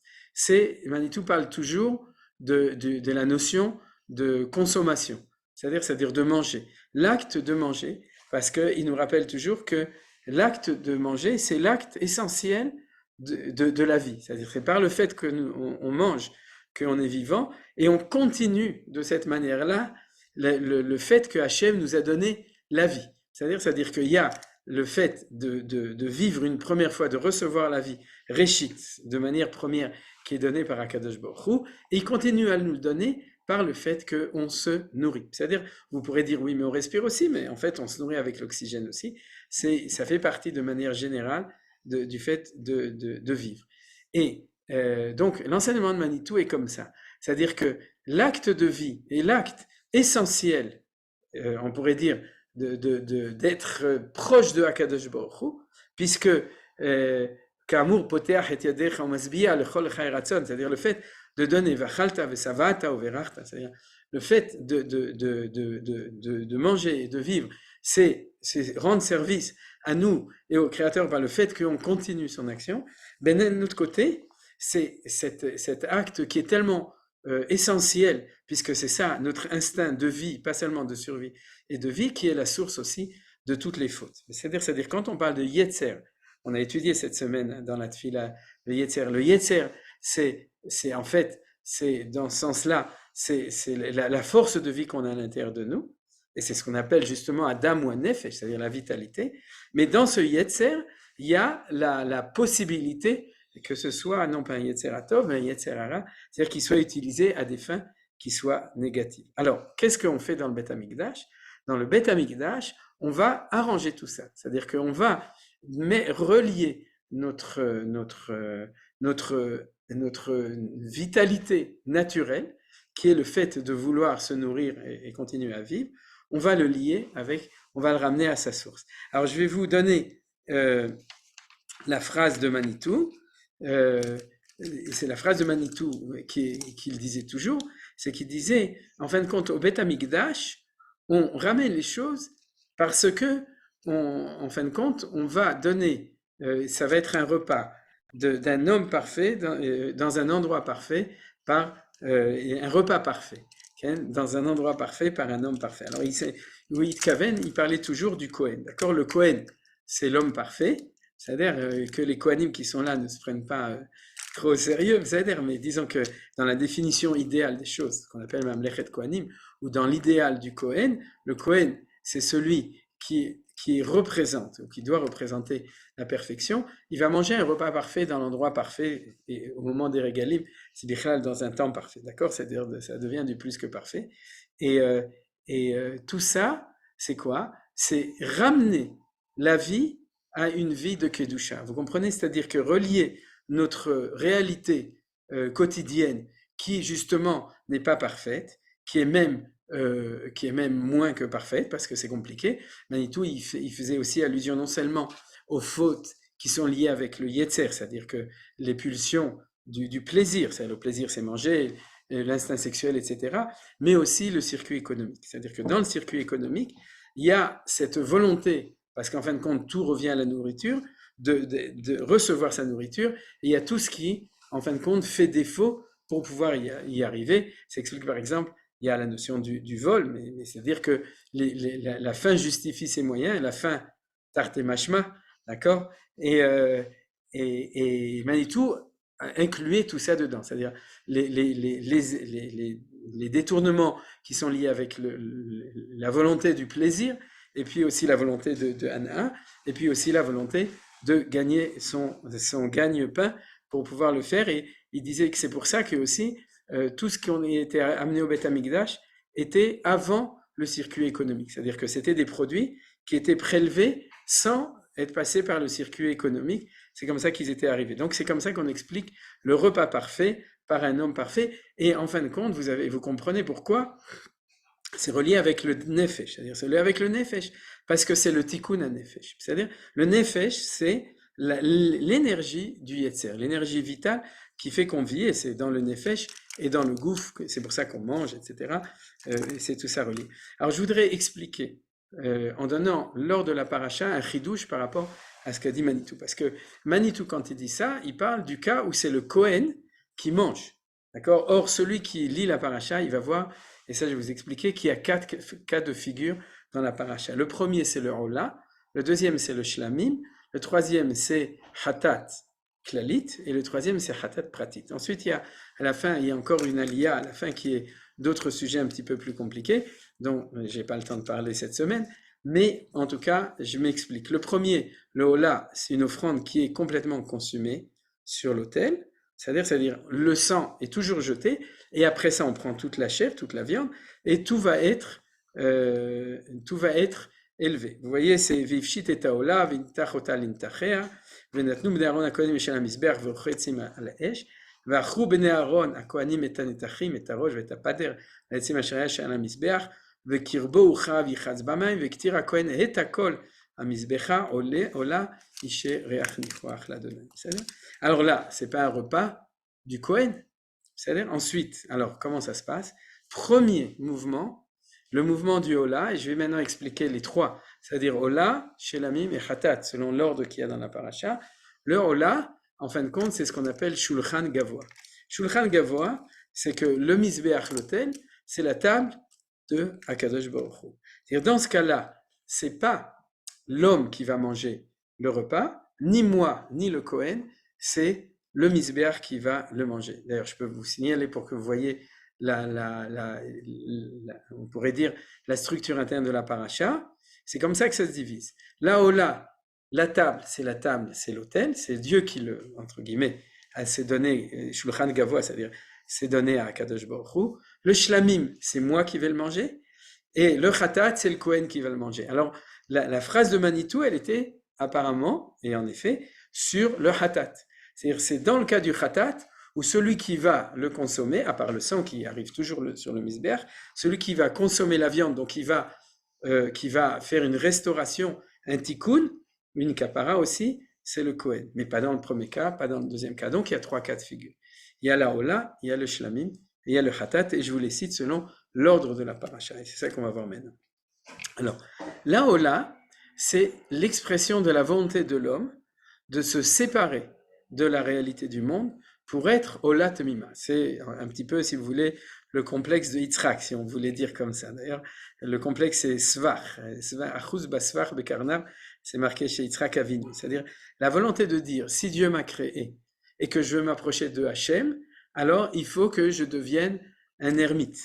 Manitou parle toujours de la notion de consommation, c'est-à-dire de manger. L'acte de manger, parce qu'il nous rappelle toujours que l'acte de manger, c'est l'acte essentiel de la vie. C'est-à-dire c'est par le fait qu'on mange qu'on est vivant, et on continue de cette manière-là le fait que Hachem nous a donné la vie. C'est-à-dire qu'il y a le fait de vivre une première fois, de recevoir la vie, Réchit, de manière première, qui est donnée par Akadosh Baruch Hu, et il continue à nous le donner par le fait qu'on se nourrit. C'est-à-dire, vous pourrez dire, oui, mais on respire aussi, mais en fait, on se nourrit avec l'oxygène aussi. Ça fait partie de manière générale du fait de vivre. Et donc, l'enseignement de Manitou est comme ça. C'est-à-dire que l'acte de vie est l'acte essentiel, on pourrait dire, d'être proche de Akadosh Baruch Hu, puisque Ka'amur poteach et yadecha umasbiya lechol chai ratzon, c'est-à-dire le fait de donner vachalta vesavata uverachta, c'est-à-dire le fait de manger et de vivre, c'est rendre service à nous et au Créateur par le fait qu'on continue son action. Ben d'un autre côté, c'est cet acte qui est tellement essentiel, puisque c'est ça notre instinct de vie, pas seulement de survie et de vie, qui est la source aussi de toutes les fautes. C'est-à-dire quand on parle de Yetzer, on a étudié cette semaine dans la Tfila le Yetzer. Le Yetzer, c'est en fait, c'est dans ce sens-là, c'est la force de vie qu'on a à l'intérieur de nous, et c'est ce qu'on appelle justement Adam ou Nefesh, c'est-à-dire la vitalité. Mais dans ce Yetzer, il y a la possibilité que ce soit non pas un Yetzer Atov, mais un Yetzer Hara, c'est-à-dire qu'il soit utilisé à des fins qui soient négatives. Alors, qu'est-ce qu'on fait dans le Beth Amikdash? Dans le Beth Amikdash, on va arranger tout ça, c'est-à-dire qu'on va relier notre vitalité naturelle, qui est le fait de vouloir se nourrir et continuer à vivre, on va le lier on va le ramener à sa source. Alors je vais vous donner la phrase de Manitou, c'est la phrase de Manitou qu'il disait toujours, c'est qu'il disait, en fin de compte, au Beth Amikdash, on ramène les choses parce que, en fin de compte, on va donner, ça va être un repas d'un homme parfait dans un endroit parfait, un repas parfait, dans un endroit parfait par un homme parfait. Alors, il parlait toujours du Kohen, d'accord? Le Kohen, c'est l'homme parfait, c'est-à-dire que les Kohanim qui sont là ne se prennent pas trop au sérieux, c'est-à-dire, mais disons que dans la définition idéale des choses, qu'on appelle Mamlechet Kohanim, ou dans l'idéal du Kohen, le Kohen, c'est celui qui représente, ou qui doit représenter la perfection. Il va manger un repas parfait dans l'endroit parfait, et au moment des régalim, c'est bichlal dans un temps parfait, d'accord? C'est-à-dire ça devient du plus que parfait. Et tout ça, c'est quoi? C'est ramener la vie à une vie de Kedusha. Vous comprenez? C'est-à-dire que relier notre réalité quotidienne qui justement n'est pas parfaite, qui est même moins que parfaite parce que c'est compliqué. Manitou, il faisait aussi allusion non seulement aux fautes qui sont liées avec le yetzer, c'est-à-dire que les pulsions du plaisir, c'est-à-dire le plaisir c'est manger, l'instinct sexuel, etc., mais aussi le circuit économique. C'est-à-dire que dans le circuit économique, il y a cette volonté, parce qu'en fin de compte, tout revient à la nourriture, de recevoir sa nourriture, et il y a tout ce qui, en fin de compte, fait défaut pour pouvoir y arriver. Ça explique par exemple, il y a la notion du vol, mais c'est-à-dire que la fin justifie ses moyens, et la fin tarte et machma, d'accord? Et Manitou incluait tout ça dedans, c'est-à-dire les détournements qui sont liés avec la volonté du plaisir, et puis aussi la volonté de Hana, et puis aussi la volonté de gagner son gagne-pain pour pouvoir le faire. Et il disait que c'est pour ça que aussi tout ce qui a été amené au Beth Amikdash était avant le circuit économique. C'est-à-dire que c'était des produits qui étaient prélevés sans être passés par le circuit économique. C'est comme ça qu'ils étaient arrivés. Donc c'est comme ça qu'on explique le repas parfait par un homme parfait. Et en fin de compte, vous comprenez pourquoi c'est relié avec le nefesh. C'est-à-dire c'est relié avec le nefesh parce que c'est le tikkun à nefesh. C'est-à-dire le nefesh, c'est l'énergie du yetzer, l'énergie vitale qui fait qu'on vit, et c'est dans le nefesh et dans le gouffre, c'est pour ça qu'on mange, etc. C'est tout ça relié. Alors je voudrais expliquer, en donnant lors de la paracha un chidouche par rapport à ce qu'a dit Manitou. Parce que Manitou, quand il dit ça, il parle du cas où c'est le Kohen qui mange. D'accord? Or, celui qui lit la paracha, il va voir, et ça je vais vous expliquer, qu'il y a 4 cas de figure dans la paracha. Le premier, c'est le Ola, le deuxième, c'est le Shlamim, le troisième, c'est Hatat Klalit, et le troisième, c'est Hatat Pratit. Ensuite, à la fin, il y a encore une alia à la fin qui est d'autres sujets un petit peu plus compliqués, dont je n'ai pas le temps de parler cette semaine, mais en tout cas, je m'explique. Le premier, le Ola, c'est une offrande qui est complètement consumée sur l'autel, c'est-à-dire le sang est toujours jeté, et après ça, on prend toute la chair, toute la viande, et tout va être élevé. Vous voyez, c'est Vivshit et Taola, Vintachota lintachea, Venatnu bnei Aaron hakohanim shel hamizbeach v'chotzim al ha'esh, v'achru bnei Aaron hakohanim et hanetachim et harosh v'et hapader ha'etzim asher ha'esh shel hamizbeach, v'kirbo uchav yichatz b'mayim v'ktir hakohen et hakol hamizbecha ola ishe reach nichoach l'Adonai. Alors là, c'est pas un repas du Kohen. C'est-à-dire ensuite, alors comment ça se passe? Premier mouvement, le mouvement du Ola, et je vais maintenant expliquer les trois, c'est-à-dire Ola, Shelamim et Hatat, selon l'ordre qu'il y a dans la paracha. Le Ola, en fin de compte, c'est ce qu'on appelle Shulchan Gavoa. Shulchan Gavoa, c'est que le Mizbeach, l'autel, c'est la table de Akadosh Baruch Hu. C'est-à-dire dans ce cas-là, c'est pas l'homme qui va manger le repas, ni moi, ni le Kohen, c'est le Mizbeach qui va le manger. D'ailleurs, je peux vous signaler pour que vous voyez on pourrait dire la structure interne de la paracha. C'est comme ça que ça se divise. La Ola, la table, c'est l'autel, c'est Dieu qui entre guillemets, s'est donné, Shulchan Gavoa, c'est-à-dire c'est donné à Kadosh Baruch Hu. Le Shlamim, c'est moi qui vais le manger, et le Khatat, c'est le Kohen qui va le manger. Alors, la phrase de Manitou, elle était apparemment, et en effet, sur le Khatat. C'est-à-dire, c'est dans le cas du Khatat, où celui qui va le consommer, à part le sang qui arrive toujours sur le misber, celui qui va consommer la viande, donc qui va faire une restauration, un tikkun, une kapara aussi, c'est le Kohen. Mais pas dans le premier cas, pas dans le deuxième cas. Donc il y a 3 cas de figure. Il y a la Ola, il y a le Shlamim, et il y a le Khatat, et je vous les cite selon l'ordre de la paracha. Et c'est ça qu'on va voir maintenant. Alors, la Ola, c'est l'expression de la volonté de l'homme de se séparer de la réalité du monde pour être Ola Temima. C'est un petit peu, si vous voulez, le complexe de Yitzhak, si on voulait dire comme ça. D'ailleurs, le complexe c'est Svach. Achuz basvach bekarnav, c'est marqué chez Yitzhak Avinu. C'est-à-dire la volonté de dire, si Dieu m'a créé et que je veux m'approcher de Hachem, alors il faut que je devienne un ermite.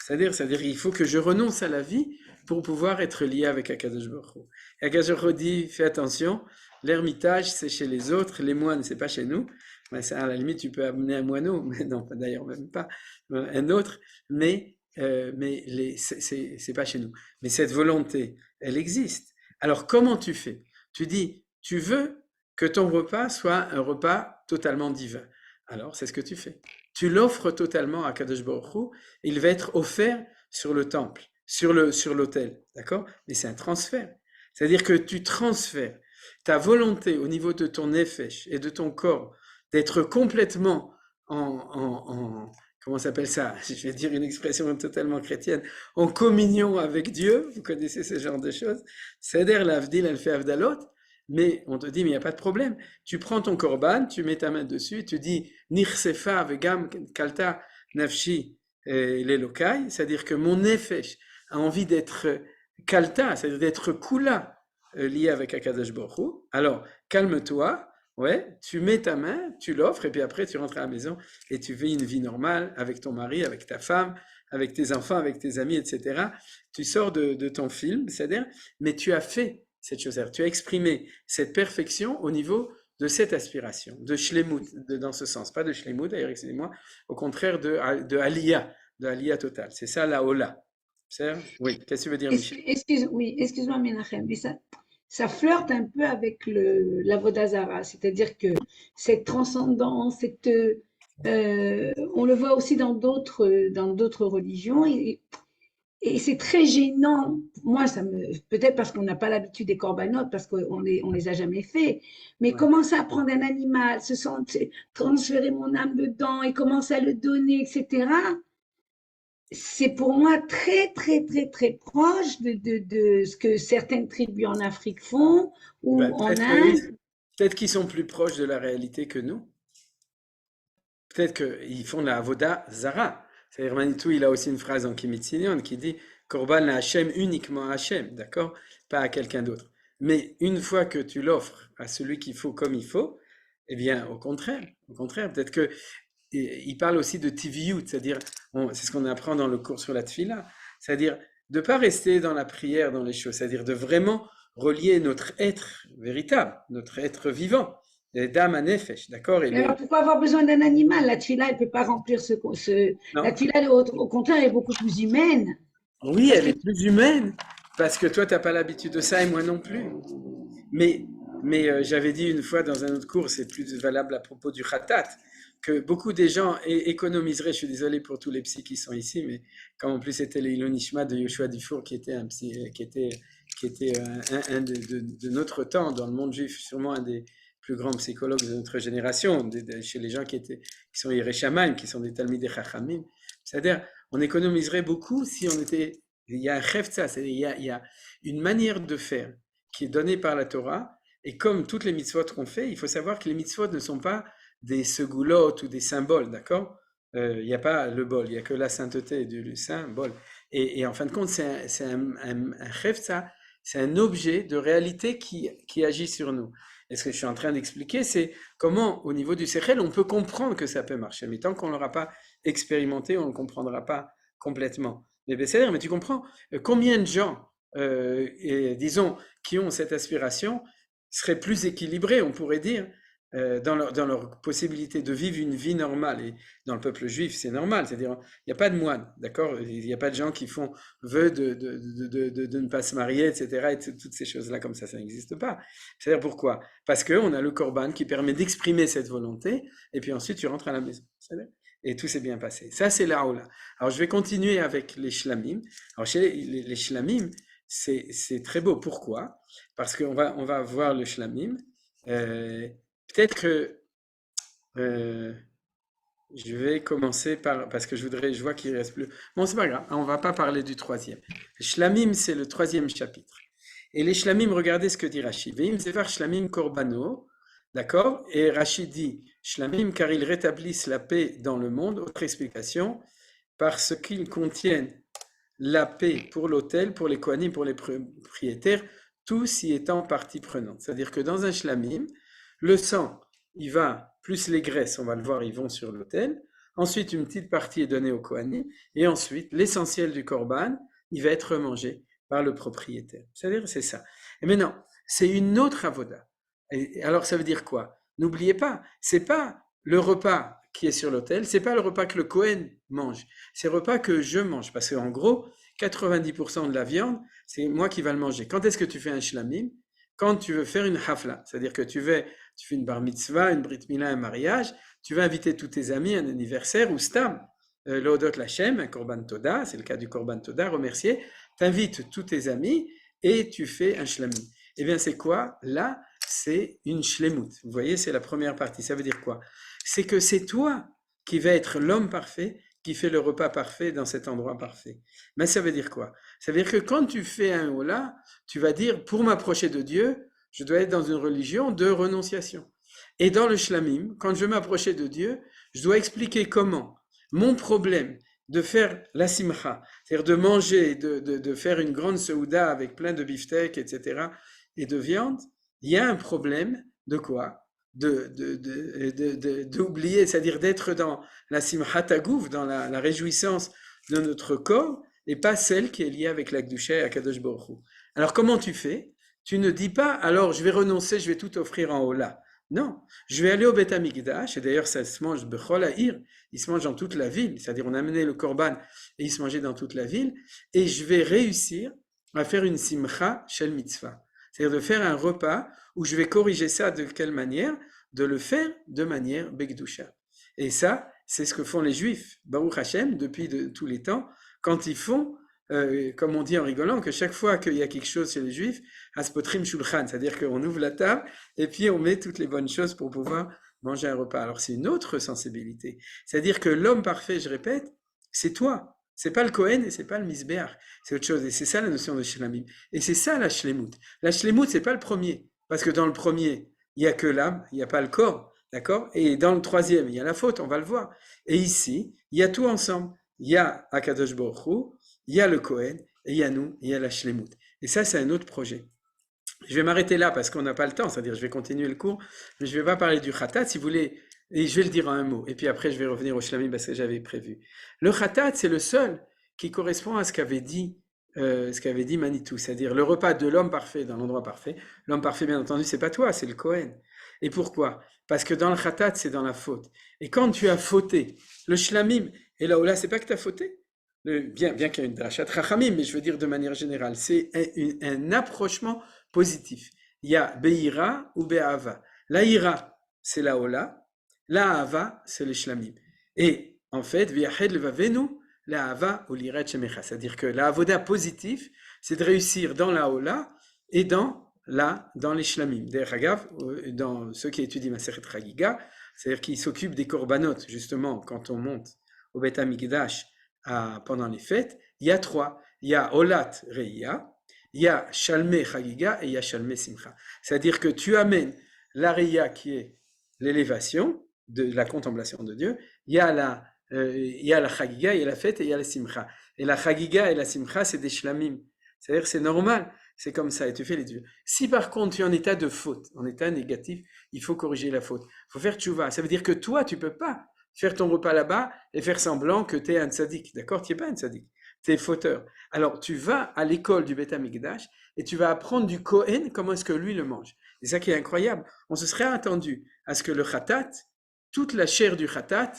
C'est-à-dire il faut que je renonce à la vie pour pouvoir être lié avec Akadosh Baruch Hu. Et Akadosh Baruch Hu dit, fais attention, l'ermitage c'est chez les autres, les moines c'est pas chez nous. À la limite, tu peux amener un moineau, mais non, d'ailleurs même pas, un autre, mais c'est pas chez nous. Mais cette volonté, elle existe. Alors comment tu fais? Tu dis, tu veux que ton repas soit un repas totalement divin. alors c'est ce que tu fais. Tu l'offres totalement à Kadosh Baruch Hu, il va être offert sur le temple, sur l'autel, d'accord? Mais c'est un transfert. C'est-à-dire que tu transfères ta volonté au niveau de ton nefesh et de ton corps d'être complètement comment s'appelle ça? Je vais dire une expression totalement chrétienne, en communion avec Dieu. Vous connaissez ce genre de choses. Seder l'avdil, elle fait avdalot. Mais on te dit, mais il n'y a pas de problème. Tu prends ton korban, tu mets ta main dessus, et tu dis, Nirsefa vegam kalta nafshi lelokai, c'est-à-dire que mon nefesh a envie d'être kalta, c'est-à-dire d'être kula, lié avec Akadosh Baruch Hu. Alors, calme-toi, ouais, tu mets ta main, tu l'offres, et puis après tu rentres à la maison et tu vis une vie normale avec ton mari, avec ta femme, avec tes enfants, avec tes amis, etc. Tu sors de ton film, c'est-à-dire, mais tu as fait cette chose, tu as exprimé cette perfection au niveau de cette aspiration, de shlemut, dans ce sens, pas de shlemut d'ailleurs, excusez-moi, au contraire de aliyah totale. C'est ça la hola. Oui, qu'est-ce que tu veux dire, Michel? Oui, excuse-moi, Menachem, mais ça flirte un peu avec l'Avodazara, c'est-à-dire que cette transcendance, on le voit aussi dans d'autres religions, et c'est très gênant. Moi, peut-être parce qu'on n'a pas l'habitude des corbanotes, parce qu'on les a jamais fait, mais Ouais. commencer à prendre un animal, transférer mon âme dedans et commencer à le donner, etc. C'est pour moi très, très, très, très proche de ce que certaines tribus en Afrique font ou Ben, en Inde. peut-être qu'ils sont plus proches de la réalité que nous. Peut-être qu'ils font de la avoda zara. C'est-à-dire, Manitou, il a aussi une phrase en Kimitinion qui dit Korban la Hachem, uniquement à Hachem, d'accord? Pas à quelqu'un d'autre. Mais une fois que tu l'offres à celui qu'il faut comme il faut, eh bien, au contraire, peut-être que il parle aussi de tiviyut, c'est-à-dire, c'est ce qu'on apprend dans le cours sur la tfila, c'est-à-dire de ne pas rester dans la prière, dans les choses, c'est-à-dire de vraiment relier notre être véritable, notre être vivant, les dames à nefesh, d'accord? Mais alors pourquoi avoir besoin d'un animal? La tfila, elle ne peut pas remplir la Non, tfila, au contraire, est beaucoup plus humaine. oui, Parce elle que est plus humaine, parce que toi, tu n'as pas l'habitude de ça et moi non plus. Mais, mais j'avais dit une fois dans un autre cours, c'est plus valable à propos du khatat, que beaucoup des gens économiseraient, je suis désolé pour tous les psys qui sont ici, mais comme en plus c'était l'Ilon Nishma de Yoshua Dufour qui était un psy, qui était un de notre temps dans le monde juif, sûrement un des plus grands psychologues de notre génération, chez les gens qui sont Yerei Shamayim, qui sont des Talmidei Chachamim. C'est-à-dire, on économiserait beaucoup si on était. Il y a un chefza, il y a une manière de faire qui est donnée par la Torah, et comme toutes les mitzvot qu'on fait, il faut savoir que les mitzvot ne sont pas des segoulottes ou des symboles, d'accord? Il n'y a pas le bol, il n'y a que la sainteté du symbole. Et en fin de compte, c'est un chefza, c'est un objet de réalité qui agit sur nous. Et ce que je suis en train d'expliquer, c'est comment, au niveau du sechel, on peut comprendre que ça peut marcher. Mais tant qu'on ne l'aura pas expérimenté, on ne le comprendra pas complètement. Mais tu comprends, combien de gens, disons, qui ont cette aspiration, seraient plus équilibrés, on pourrait dire, dans leur possibilité de vivre une vie normale. Et dans le peuple juif, c'est normal, c'est-à-dire, il n'y a pas de moines, d'accord? Il n'y a pas de gens qui font vœu de ne pas se marier, etc. Et toutes ces choses-là, comme ça n'existe pas. C'est-à-dire pourquoi? Parce qu'on a le korban qui permet d'exprimer cette volonté, et puis ensuite tu rentres à la maison. Et tout s'est bien passé. Ça, c'est la Ola. Alors, je vais continuer avec les shlamim. Alors, chez les shlamim, c'est très beau. Pourquoi? Parce qu'on va voir le shlamim. Peut-être que je vais commencer parce que je vois qu'il ne reste plus. Bon, c'est pas grave, on ne va pas parler du troisième. Shlamim, c'est le troisième chapitre. Et les shlamim, regardez ce que dit Rachid. Veim sevar shlamim korbano, d'accord? Et Rachid dit shlamim car ils rétablissent la paix dans le monde. Autre explication, parce qu'ils contiennent la paix pour l'autel, pour les kohanim, pour les propriétaires, tous y étant partie prenante. C'est-à-dire que dans un shlamim, le sang, il va, plus les graisses, on va le voir, ils vont sur l'autel. Ensuite, une petite partie est donnée au kohanim. Et ensuite, l'essentiel du korban, il va être mangé par le propriétaire. C'est-à-dire, c'est ça. Et maintenant, c'est une autre avoda. Et alors, ça veut dire quoi? N'oubliez pas, c'est pas le repas qui est sur l'autel, c'est pas le repas que le Kohen mange, c'est le repas que je mange. Parce qu'en gros, 90% de la viande, c'est moi qui va le manger. Quand est-ce que tu fais un shlamim? Quand tu veux faire une hafla, c'est-à-dire que tu fais une bar mitzvah, une brit mila, un mariage, tu vas inviter tous tes amis à un anniversaire ou stam, l'odot lachem, un korban toda, c'est le cas du korban toda, remercier, t'invites tous tes amis et tu fais un shlamim. Eh bien, c'est quoi? Là, c'est une shlemut. Vous voyez, c'est la première partie. Ça veut dire quoi? C'est que c'est toi qui vas être l'homme parfait, qui fait le repas parfait dans cet endroit parfait. Mais ça veut dire quoi? Ça veut dire que quand tu fais un hola, tu vas dire, pour m'approcher de Dieu, je dois être dans une religion de renonciation. Et dans le shlamim, quand je veux m'approcher de Dieu, je dois expliquer comment mon problème de faire la simcha, c'est-à-dire de manger, de faire une grande seouda avec plein de beefsteak, etc., et de viande, il y a un problème de quoi? D'oublier, c'est-à-dire d'être dans la simchat hagouf, dans la réjouissance de notre corps, et pas celle qui est liée avec la Kedusha et Akadosh Baruch Hu. Alors comment tu fais? Tu ne dis pas, alors je vais renoncer, je vais tout offrir en hola. Non, je vais aller au Beth Amikdash, et d'ailleurs ça se mange bechol ha'ir, il se mange dans toute la ville, c'est-à-dire on a amené le korban et il se mangeait dans toute la ville, et je vais réussir à faire une simcha shel mitzvah, c'est-à-dire de faire un repas où je vais corriger ça de quelle manière? De le faire de manière bekdusha. Et ça, c'est ce que font les Juifs, Baruch Hashem, depuis tous les temps, quand ils font, comme on dit en rigolant, que chaque fois qu'il y a quelque chose chez les Juifs, aspotrim shulchan, c'est-à-dire qu'on ouvre la table et puis on met toutes les bonnes choses pour pouvoir manger un repas. Alors c'est une autre sensibilité, c'est-à-dire que l'homme parfait, je répète, c'est toi. C'est pas le Kohen et c'est pas le Misbeach, c'est autre chose. Et c'est ça la notion de Shlamim. Et c'est ça la Shlemut. La Shlemut, c'est pas le premier, parce que dans le premier, il y a que l'âme, il n'y a pas le corps, d'accord? Et dans le troisième, il y a la faute, on va le voir. Et ici, il y a tout ensemble. Il y a Akadosh Baruch Hu, il y a le Kohen, et il y a nous, il y a la Shlemut. Et ça, c'est un autre projet. Je vais m'arrêter là parce qu'on n'a pas le temps, c'est-à-dire je vais continuer le cours, mais je ne vais pas parler du Khatat, si vous voulez, et je vais le dire en un mot, et puis après je vais revenir au Shlamim parce que j'avais prévu. Le Khatat, c'est le seul qui correspond à ce qu'avait dit Manitou, c'est-à-dire le repas de l'homme parfait dans l'endroit parfait. L'homme parfait, bien entendu, c'est pas toi, c'est le Kohen. Et pourquoi? Parce que dans le Khatat, c'est dans la faute. Et quand tu as fauté, le Shlamim, et là, c'est pas que tu as fauté, bien qu'il y ait une drachat rachamim, mais je veux dire de manière générale, c'est un approchement positif. Il y a Be'ira ou Be'ava. La ira, c'est la Ola. La Ava, c'est le Shlamim. Et en fait, V'yahed levavenu, la Ava ou l'Irat Shemecha. C'est-à-dire que la Avoda positif, c'est de réussir dans la Ola et dans les Shlamim. D'ailleurs, dans ceux qui étudient Masechet Chagiga, c'est-à-dire qui s'occupent des korbanot, justement, quand on monte au Beth Amikdash pendant les fêtes, il y a trois. Il y a Olat Reia, il y a Shalmei Chagiga et il y a Shalmei Simcha. C'est-à-dire que tu amènes la Reia qui est l'élévation de la contemplation de Dieu, il y a la Chagiga, il y a la fête et il y a la Simcha. Et la Chagiga et la Simcha, c'est des Shlamim. C'est-à-dire c'est normal, c'est comme ça, et tu fais les deux. Si par contre tu es en état de faute, en état négatif, il faut corriger la faute. Il faut faire tchouva. Ça veut dire que toi, tu ne peux pas faire ton repas là-bas et faire semblant que tu es un tzaddik. D'accord? Tu n'es pas un tzaddik. Tu es fauteur. Alors, tu vas à l'école du Beth Amikdash et tu vas apprendre du Kohen comment est-ce que lui le mange. C'est ça qui est incroyable. On se serait attendu à ce que le Khatat, toute la chair du Khatat,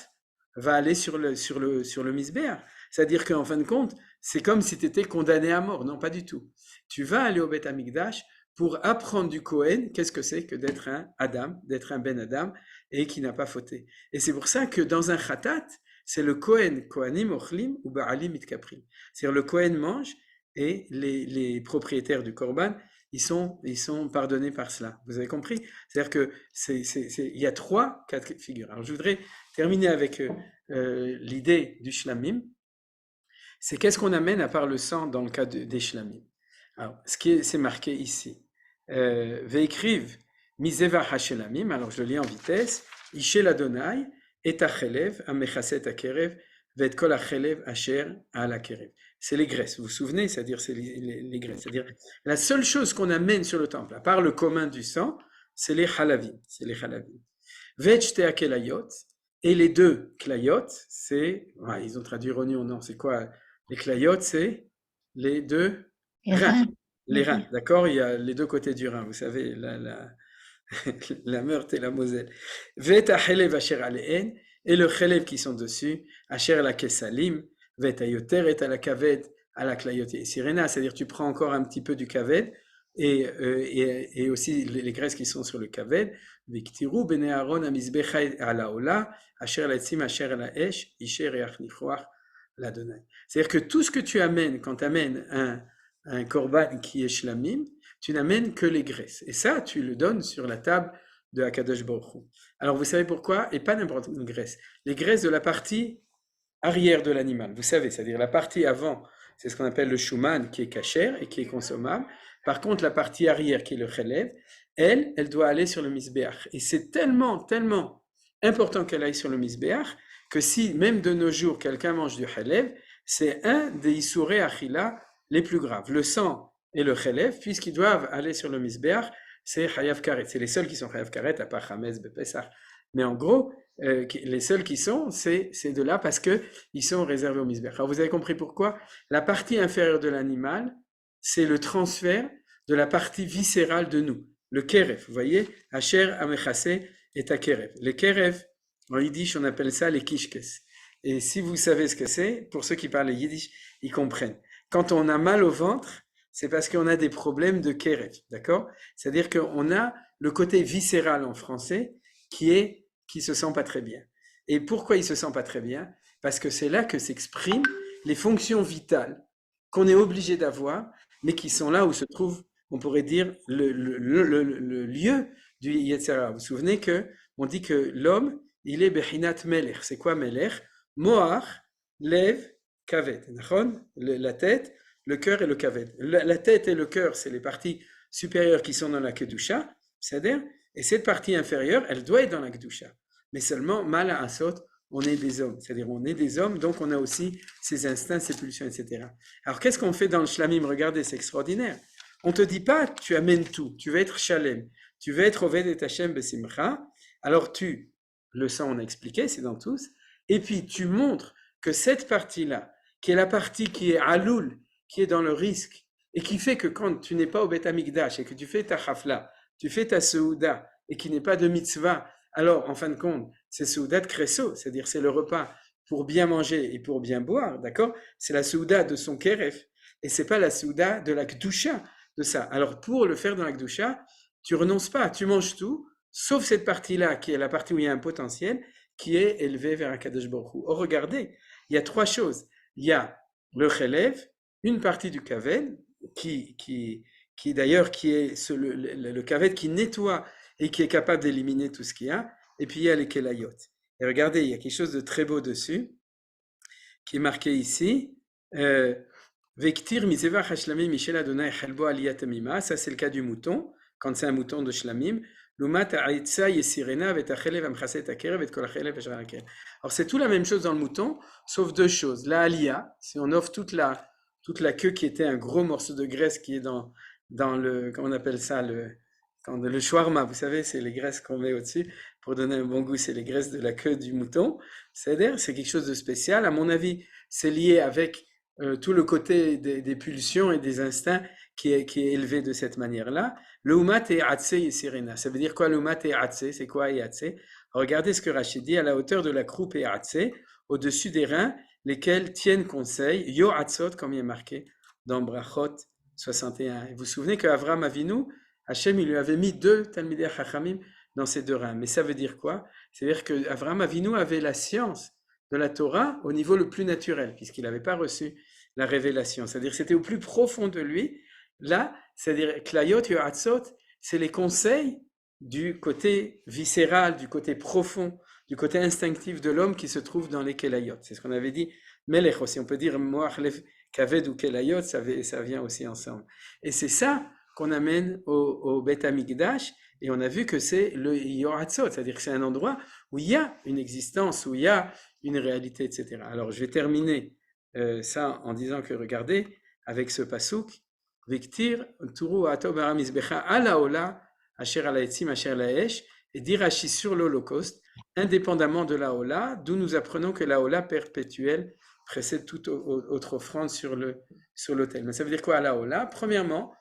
va aller sur le Misbéach. C'est-à-dire qu'en fin de compte, c'est comme si tu étais condamné à mort. Non, pas du tout. Tu vas aller au Beth Amikdash pour apprendre du Kohen, qu'est-ce que c'est que d'être un Adam, d'être un Ben Adam, et qui n'a pas fauté. Et c'est pour ça que dans un Khatat, c'est le Kohen, Kohanim, Ochlim, ou Ba'alim, Mitkaprim. C'est-à-dire le Kohen mange, et les propriétaires du Korban, ils sont pardonnés par cela. Vous avez compris? C'est-à-dire que il y a 4 figures. Alors je voudrais terminer avec l'idée du Shlamim. C'est qu'est-ce qu'on amène à part le sang dans le cas des Shlamim. Alors, c'est marqué ici. Ve'ekriv mizeva hashelamim. Alors, je le lis en vitesse. Ishel Adonai et achelev amechaset akerev ve'et kol achelev asher al akerev. C'est les graisses. Vous vous souvenez? C'est-à-dire, c'est les graisses. C'est-à-dire, la seule chose qu'on amène sur le temple, à part le commun du sang, c'est les halavim. C'est les halavim. Ve'et shte akelayot. Et les 2 klayot, c'est, ils ont traduit rognon, non, c'est quoi? Les klayot, c'est les 2 reins. Les reins, d'accord? Il y a les 2 côtés du rein, vous savez, la Meurthe et la Moselle. Vet ha'chelev asher aleen, et le chelev qui sont dessus, asher la kesalim, vet ha'yoter et la kaved, à la klayot et sirena, c'est-à-dire tu prends encore un petit peu du kaved, et aussi les graisses qui sont sur le kaved, Viktiru bnei Aaron hamizbecha al haola, asher la'etzim asher al ha'esh, isher reach nichoach l'Adonai. C'est-à-dire que tout ce que tu amènes, quand tu amènes un korban qui est shlamim, tu n'amènes que les graisses. Et ça, tu le donnes sur la table de Akadosh Baruch Hu. Alors vous savez pourquoi? Et pas n'importe quelle graisse. Les graisses de la partie arrière de l'animal, vous savez, c'est-à-dire la partie avant, c'est ce qu'on appelle le shuman qui est kasher et qui est consommable. Par contre, la partie arrière qui est le chelev, elle doit aller sur le misbeach. Et c'est tellement important qu'elle aille sur le misbeach que si, même de nos jours, quelqu'un mange du chelev, c'est un des isurei achila les plus graves. Le sang et le chelev, puisqu'ils doivent aller sur le misbeach, c'est chayav karet. C'est les seuls qui sont chayav karet, à part Hametz bepesach. Mais en gros, les seuls qui sont, c'est de là parce qu'ils sont réservés au misbeach. Alors vous avez compris pourquoi? La partie inférieure de l'animal, c'est le transfert de la partie viscérale de nous. Le kerev, vous voyez, Asher amechase et ta kerev. Les kerev, en yiddish, on appelle ça les kishkes. Et si vous savez ce que c'est, pour ceux qui parlent yiddish, ils comprennent. Quand on a mal au ventre, c'est parce qu'on a des problèmes de kerev, d'accord? C'est-à-dire qu'on a le côté viscéral en français qui se sent pas très bien. Et pourquoi il se sent pas très bien? Parce que c'est là que s'expriment les fonctions vitales qu'on est obligé d'avoir, mais qui sont là où se trouve, on pourrait dire, le lieu du Yetzer Hara. Vous vous souvenez on dit que l'homme, il est Bechinat Melech. C'est quoi Melech? Moach, Lev, Kaved. La tête, le cœur et le Kaved. La tête et le cœur, c'est les parties supérieures qui sont dans la Kedusha, c'est-à-dire, et cette partie inférieure, elle doit être dans la Kedusha. Mais seulement, mal à Asot, on est des hommes. C'est-à-dire, on est des hommes, donc on a aussi ces instincts, ces pulsions, etc. Alors, qu'est-ce qu'on fait dans le Shlamim? Regardez, c'est extraordinaire. On te dit pas, tu amènes tout. Tu veux être Shalem. Tu veux être Oved et Hashem Besimcha. Alors, le sang, on a expliqué, c'est dans tous. Et puis, tu montres que cette partie-là, qui est la partie qui est Aloul, qui est dans le risque, et qui fait que quand tu n'es pas au Beth Amikdash et que tu fais ta Hafla, tu fais ta Seuda, et qui n'est pas de mitzvah, alors, en fin de compte, c'est Seuda de Kresso, c'est-à-dire c'est le repas pour bien manger et pour bien boire, d'accord? C'est la Seuda de son Keref, et c'est pas la Seuda de la Kdusha de ça. Alors, pour le faire dans la Kdusha, tu renonces pas, tu manges tout, sauf cette partie-là, qui est la partie où il y a un potentiel, qui est élevée vers Akadosh Baruch Hu. Oh, regardez, il y a trois choses. Il y a le Chelev, une partie du Kaved, qui d'ailleurs, qui est le Kaved qui nettoie et qui est capable d'éliminer tout ce qu'il y a, et puis il y a les Kelayot. Et regardez, il y a quelque chose de très beau dessus, qui est marqué ici, Vektir mizevach hashlamim Michel Adonai chelbo aliyat amima, ça c'est le cas du mouton, quand c'est un mouton de shlamim, lumat ha'itza yesirena vetachelev amchase et akerev et kol achelev v'shvar akerev. Alors c'est tout la même chose dans le mouton, sauf deux choses. La aliyah, si on offre toute la queue qui était un gros morceau de graisse qui est dans le, comment on appelle ça, le shawarma, vous savez, c'est les graisses qu'on met au-dessus pour donner un bon goût, c'est les graisses de la queue du mouton. C'est-à-dire, c'est quelque chose de spécial. À mon avis, c'est lié avec tout le côté des pulsions et des instincts qui est élevé de cette manière-là. Le umat et atse et sirena. Ça veut dire quoi le umat et atse? C'est quoi et atse? Regardez ce que Rachid dit, à la hauteur de la croupe et atse, au-dessus des reins, lesquels tiennent conseil, yo atzot, comme il est marqué dans Brachot 61. Et vous vous souvenez qu'Avram Avinu, Hachem, il lui avait mis 2 Talmidei Chachamim dans ses 2 reins. Mais ça veut dire quoi? C'est-à-dire qu'Avram Avinu avait la science de la Torah au niveau le plus naturel, puisqu'il n'avait pas reçu la révélation. C'est-à-dire que c'était au plus profond de lui. Là, c'est-à-dire Klayot Yoatzot, c'est les conseils du côté viscéral, du côté profond, du côté instinctif de l'homme qui se trouve dans les Kelayot. C'est ce qu'on avait dit, Melech aussi. On peut dire Moach Lev Kaved ou Kelayot, ça vient aussi ensemble. Et c'est ça qu'on amène au Beth Amikdash, et on a vu que c'est le Yoatzot, c'est-à-dire que c'est un endroit où il y a une existence, où il y a une réalité, etc. Alors je vais terminer ça en disant que regardez, avec ce pasouk, Viktir Turu Ato Bara Mizbecha Ala Ola Asher Ala Etzim Asher La Esh, et dire Rashi sur l'Holocauste, indépendamment de la Ola, d'où nous apprenons que la Ola perpétuelle précède toute autre offrande sur l'autel. Mais ça veut dire quoi la Ola? Premièrement,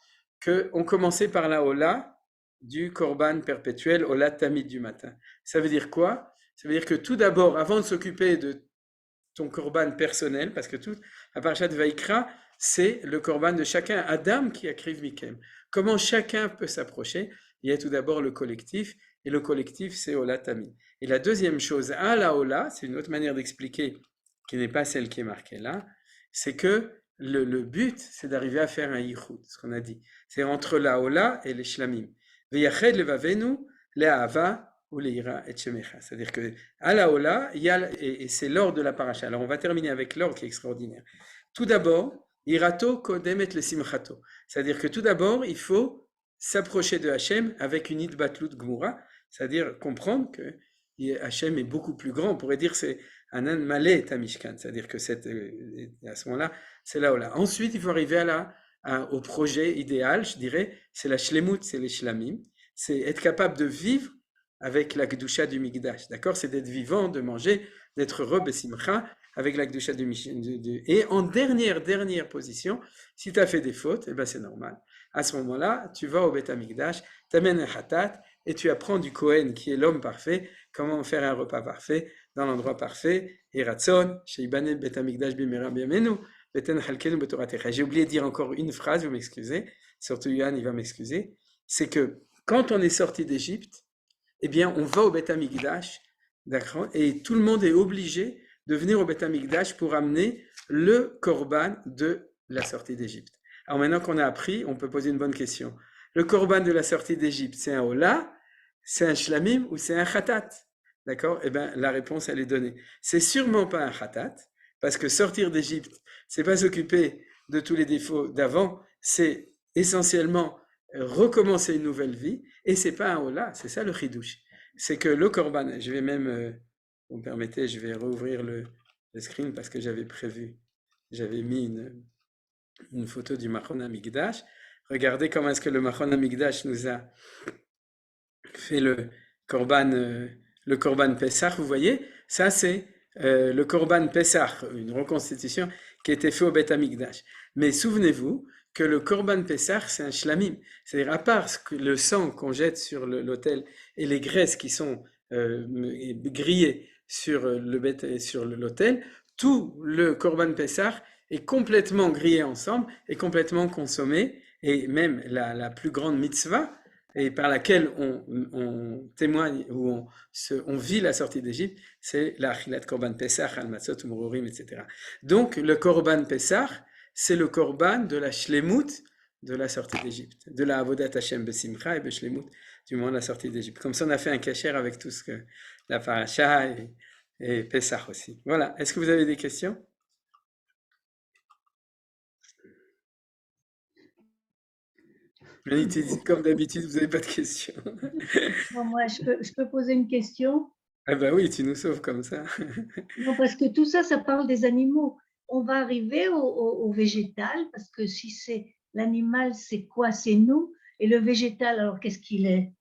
qu'on commençait par la Ola du Korban perpétuel, Ola Tamid du matin. Ça veut dire quoi? Ça veut dire que tout d'abord, avant de s'occuper de ton Korban personnel, parce que tout, la Parashat Vaikra, c'est le Korban de chacun, Adam qui a Kriv Mikem. Comment chacun peut s'approcher? Il y a tout d'abord le collectif, et le collectif, c'est Ola Tamid. Et la deuxième chose, à la Ola, c'est une autre manière d'expliquer qui n'est pas celle qui est marquée là, c'est que le but, c'est d'arriver à faire un yichud, ce qu'on a dit. C'est entre la Ola et les shlamim. V'yached levavenu le'ahava ou le'ira et shemecha. C'est-à-dire que à la Ola, il y a, et c'est l'ordre de la paracha. Alors on va terminer avec l'ordre qui est extraordinaire. Tout d'abord, irato kodemet le simchato. C'est-à-dire que tout d'abord, il faut s'approcher de Hachem avec une idbatlut gmura, c'est-à-dire comprendre que Hachem est beaucoup plus grand. On pourrait dire c'est Anan Malé Tamishkan, c'est-à-dire que à ce moment-là, c'est là où là. Ensuite, il faut arriver au projet idéal, je dirais, c'est la shlemut, c'est les shlamim, c'est être capable de vivre avec la Kedusha du Migdash, d'accord? C'est d'être vivant, de manger, d'être heureux, besimcha, avec la Kedusha du Migdash. Et en dernière position, si tu as fait des fautes, eh ben c'est normal. À ce moment-là, tu vas au Beth Amikdash, tu amènes un khatat, et tu apprends du Kohen, qui est l'homme parfait, comment faire un repas parfait, dans l'endroit parfait, et Ratson, Sheibane Bet Amikdash Bimera Biamenu, Beten Halkenu Betoratecha. J'ai oublié de dire encore une phrase, vous m'excusez, surtout Yann, il va m'excuser, c'est que quand on est sorti d'Égypte, eh bien, on va au Bet Amikdash, d'accord, et tout le monde est obligé de venir au Bet Amikdash pour amener le korban de la sortie d'Égypte. Alors maintenant qu'on a appris, on peut poser une bonne question. Le korban de la sortie d'Égypte, c'est un Ola, c'est un shlamim ou c'est un khatat? D'accord? Eh bien, la réponse, elle est donnée. C'est sûrement pas un khatat, parce que sortir d'Égypte, c'est pas s'occuper de tous les défauts d'avant, c'est essentiellement recommencer une nouvelle vie, et c'est pas un Ola, c'est ça le chidouche. C'est que le korban, je vais même, vous me permettez, je vais rouvrir le screen parce que j'avais mis une photo du Machon Hamikdash. Regardez comment est-ce que le Machon Hamikdash nous a fait le korban Pessah, vous voyez, ça c'est le korban Pessah, une reconstitution qui a été faite au Beth Amikdash. Mais souvenez-vous que le korban Pessah, c'est un shlamim, c'est-à-dire à part le sang qu'on jette sur l'autel et les graisses qui sont grillées sur l'autel, tout le korban Pessah est complètement grillé ensemble et complètement consommé, et même la plus grande mitzvah, et par laquelle on témoigne, ou on vit la sortie d'Égypte, c'est la Achilat Korban Pesach, Al-Matzot, Umurorim, etc. Donc, le Korban Pesach, c'est le Korban de la Shlemut de la sortie d'Égypte, de la Avodat Hashem Besimcha et Beshlemut, du moment de la sortie d'Égypte. Comme ça, on a fait un kasher avec tout ce que la Paracha et Pesach aussi. Voilà. Est-ce que vous avez des questions? Comme d'habitude, vous n'avez pas de questions. Bon, moi, je peux poser une question? Ah ben oui, tu nous sauves comme ça. Non, parce que tout ça, ça parle des animaux. On va arriver au végétal, parce que si c'est l'animal, c'est quoi? C'est nous. Et le végétal, alors qu'est-ce qu'il est?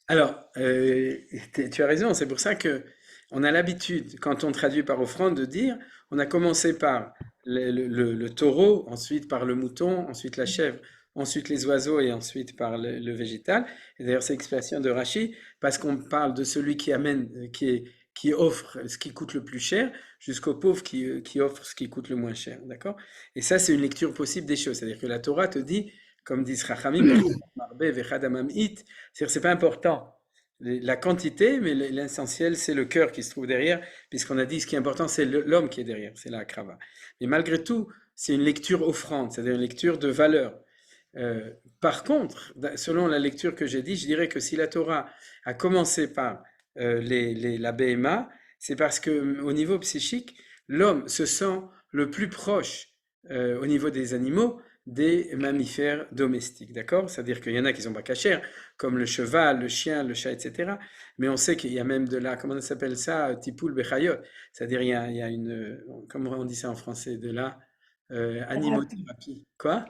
Alors, tu as raison, c'est pour ça que on a l'habitude, quand on traduit par offrande, de dire, on a commencé par le taureau, ensuite par le mouton, ensuite la chèvre, ensuite les oiseaux et ensuite par le végétal. Et d'ailleurs, c'est l'expression de Rachi, parce qu'on parle de celui qui amène, qui offre ce qui coûte le plus cher, jusqu'au pauvre qui offre ce qui coûte le moins cher, d'accord? Et ça, c'est une lecture possible des choses. C'est-à-dire que la Torah te dit, comme disent Rachamim, c'est-à-dire c'est pas important la quantité, mais l'essentiel, c'est le cœur qui se trouve derrière, puisqu'on a dit ce qui est important, c'est l'homme qui est derrière, c'est la krava. Mais malgré tout, c'est une lecture offrande, c'est-à-dire une lecture de valeur. Par contre, selon la lecture que j'ai dit, je dirais que si la Torah a commencé par la BMA, c'est parce que au niveau psychique, l'homme se sent le plus proche au niveau des animaux des mammifères domestiques, d'accord? C'est-à-dire qu'il y en a qui sont pas cachers, comme le cheval, le chien, le chat, etc. Mais on sait qu'il y a même de la, comment ça s'appelle ça, tipoul bechayot, c'est-à-dire il y a une, comment on dit ça en français, de la animothérapie. Quoi?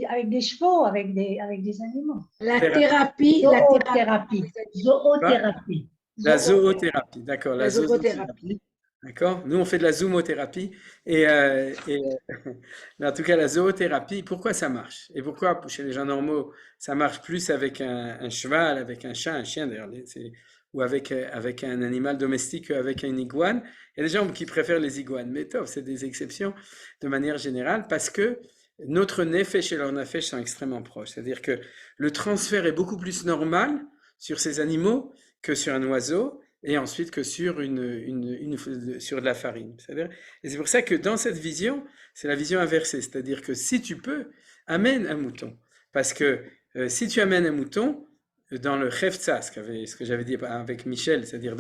Avec des chevaux, avec des animaux. La thérapie, Zoothérapie. Zoothérapie. La zoothérapie, d'accord, la zoothérapie. zoothérapie. D'accord? Nous, on fait de la zoomothérapie. Mais en tout cas, la zoothérapie, pourquoi ça marche? Et pourquoi, chez les gens normaux, ça marche plus avec un cheval, avec un chat, un chien d'ailleurs, ou avec un animal domestique qu'avec un iguane? Il y a des gens qui préfèrent les iguanes, mais top, c'est des exceptions de manière générale, parce que notre nefesh et leur nefesh sont extrêmement proches. C'est-à-dire que le transfert est beaucoup plus normal sur ces animaux que sur un oiseau et ensuite que sur sur de la farine. Et c'est pour ça que dans cette vision, c'est la vision inversée, c'est-à-dire que si tu peux, amène un mouton. Parce que si tu amènes un mouton, dans le Hefza, ce que j'avais dit avec Michel, c'est-à-dire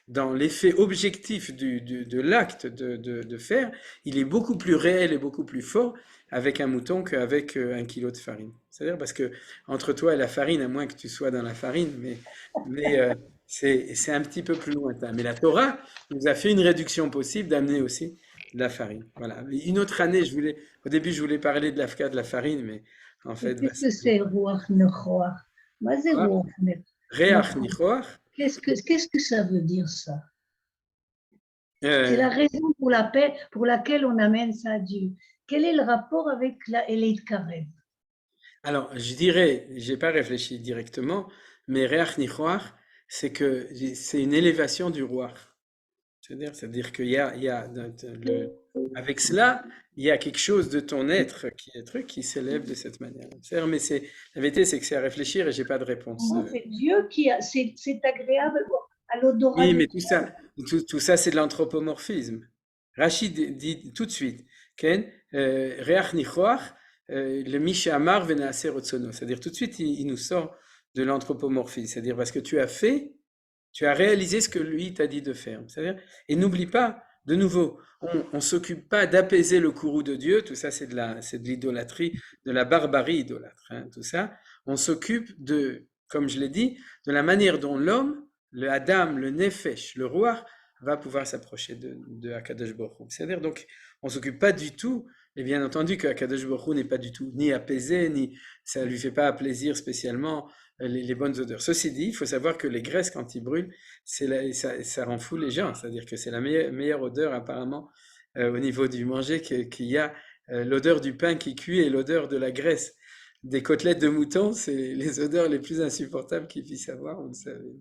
dans l'effet objectif de l'acte de faire, il est beaucoup plus réel et beaucoup plus fort avec un mouton qu'avec 1 kilo de farine. C'est-à-dire parce que entre toi et la farine, à moins que tu sois dans la farine, mais c'est un petit peu plus lointain. Mais la Torah nous a fait une réduction possible d'amener aussi de la farine. Voilà. Une autre année, au début, je voulais parler de l'afka de la farine, mais en fait, Qu'est-ce que c'est Ruach Nechoach? Moi, c'est Quoi? Ruach Reach Nichoach. Qu'est-ce que ça veut dire ça? C'est la raison pour laquelle on amène ça à Dieu. Quel est le rapport avec la Eleit Karev? Alors, je dirais, j'ai pas réfléchi directement, mais Reach Nichoach, c'est une élévation du roi. C'est-à-dire qu'il y a avec cela, il y a quelque chose de ton être qui s'élève de cette manière. Mais la vérité, c'est que c'est à réfléchir et j'ai pas de réponse. C'est Dieu c'est agréable à l'odorat. Oui, mais tout ça, c'est de l'anthropomorphisme. Rachid dit tout de suite, Ken, Reach Nichoach, le Mishamar Venaaser Otsono. C'est-à-dire tout de suite, il nous sort de l'anthropomorphisme. C'est-à-dire parce que tu as réalisé ce que lui t'a dit de faire. C'est-à-dire, et n'oublie pas, de nouveau, on s'occupe pas d'apaiser le courroux de Dieu, tout ça c'est de l'idolâtrie, de la barbarie idolâtre, hein, tout ça. On s'occupe comme je l'ai dit, de la manière dont l'homme, le Adam, le Nefesh, le roi, va pouvoir s'approcher de Akadosh Baruch Hu. C'est-à-dire donc, on s'occupe pas du tout, et bien entendu que Akadosh Baruch Hu n'est pas du tout ni apaisé, ni ça lui fait pas plaisir spécialement les bonnes odeurs. Ceci dit, il faut savoir que les graisses, quand ils brûlent, ça rend fou les gens. C'est-à-dire que c'est la meilleure odeur apparemment au niveau du manger qu'il y a l'odeur du pain qui cuit et l'odeur de la graisse. Des côtelettes de mouton, c'est les odeurs les plus insupportables qu'il puisse avoir, vous le savez.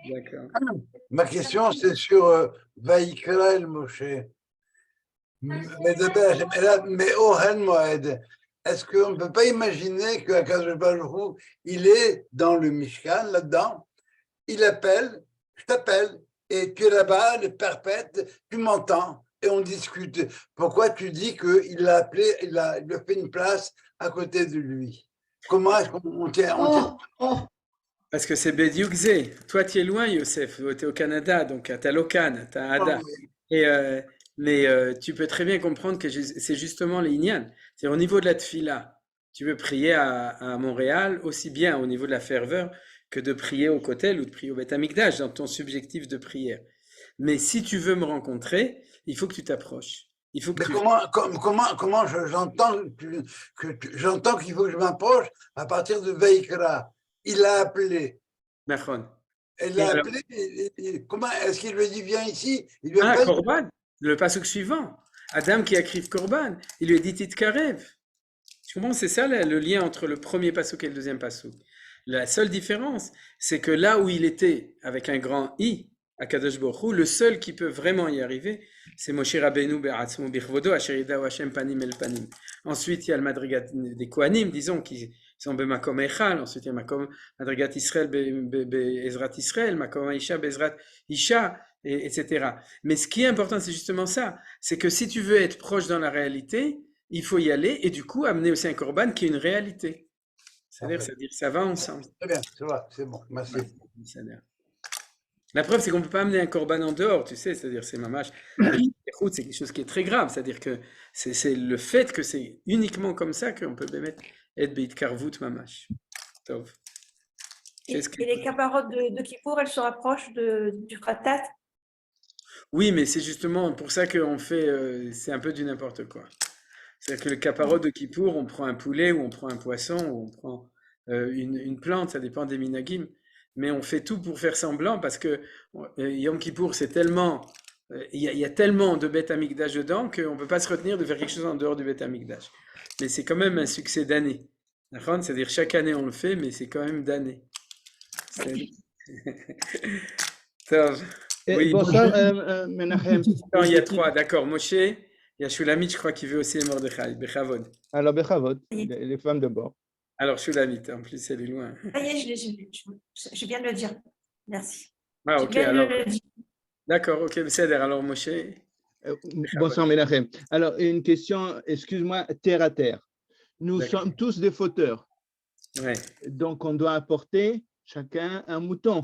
D'accord. Ma question, c'est sur Vaïkra el Moshe. Mais Ohen Moed. Est-ce qu'on ne peut pas imaginer qu'Akadosh Baruch Hu, il est dans le Mishkan, là-dedans, il appelle, je t'appelle, et tu es là-bas, le perpète, tu m'entends, et on discute. Pourquoi tu dis qu'il l'a appelé, il lui a fait une place à côté de lui? Comment est-ce qu'on tient Parce que c'est Bediukze. Toi, tu es loin, Youssef, tu es au Canada, donc tu as Lokan, tu as Ada. Mais tu peux très bien comprendre que c'est justement les Inyan. C'est au niveau de la tfila. Tu veux prier à Montréal aussi bien au niveau de la ferveur que de prier au Kotel ou de prier au Beth Amikdash dans ton subjectif de prière. Mais si tu veux me rencontrer, il faut que tu t'approches. Il faut que comment j'entends qu'il faut que je m'approche à partir de Veikra. Il l'a appelé. Nachon. Il l'a appelé. Comment est-ce qu'il lui dit viens ici? Korban. Le pasuk suivant, Adam qui écrive Korban, il lui a dit Titkarev. Tu comprends, c'est ça le lien entre le premier pasuk et le deuxième pasuk. La seule différence, c'est que là où il était avec un grand I, à Kadosh Baruch Hu, le seul qui peut vraiment y arriver, c'est Moshe Rabbeinu be'atzmo bichvodo, asher yida'u Hashem panim el panim. Ensuite, il y a le madrigat des Kohanim, disons, qui sont b'makom echal. Ensuite, il y a madrigat Israël be'ezrat Israël, makom Isha be'ezrat Isha, etc. Mais ce qui est important, c'est justement ça. C'est que si tu veux être proche dans la réalité, il faut y aller et du coup amener aussi un korban qui est une réalité. C'est-à-dire ça va ensemble. Très bien, ça va, c'est bon, merci. La preuve, c'est qu'on ne peut pas amener un korban en dehors, tu sais, c'est-à-dire c'est mamash. C'est quelque chose qui est très grave, c'est-à-dire que c'est le fait que c'est uniquement comme ça qu'on peut mettre et beit karvut mamash. Tov. Et les caparottes de Kippour, elles se rapprochent du Khatat? Oui, mais c'est justement pour ça qu'on fait, c'est un peu du n'importe quoi. C'est-à-dire que le caparot de Kippour, on prend un poulet ou on prend un poisson ou on prend une plante, ça dépend des minagim. Mais on fait tout pour faire semblant parce que Yom Kippour, c'est tellement, il y a tellement de Beth Amikdash dedans qu'on ne peut pas se retenir de faire quelque chose en dehors du Beth Amikdash. Mais c'est quand même un succès d'année. C'est-à-dire chaque année on le fait, mais c'est quand même d'année. Oui. Bonsoir, Menachem. Non, il y a trois, d'accord. Moshe, il y a Shulamit, je crois, qui veut aussi Mordechai. Bechavod. Alors, Bechavod, les femmes d'abord. Alors, Shulamit, en plus, elle est loin. Ça y est, je viens de le dire. Merci. Ah, Je ok, viens de alors, le dire. d'accord, ok, Besséder. Alors, Moshe, Bonsoir, Menachem. Alors, une question, excuse-moi, terre à terre. Nous D'accord. sommes tous des fauteurs. ouais, Donc, on doit apporter chacun un mouton.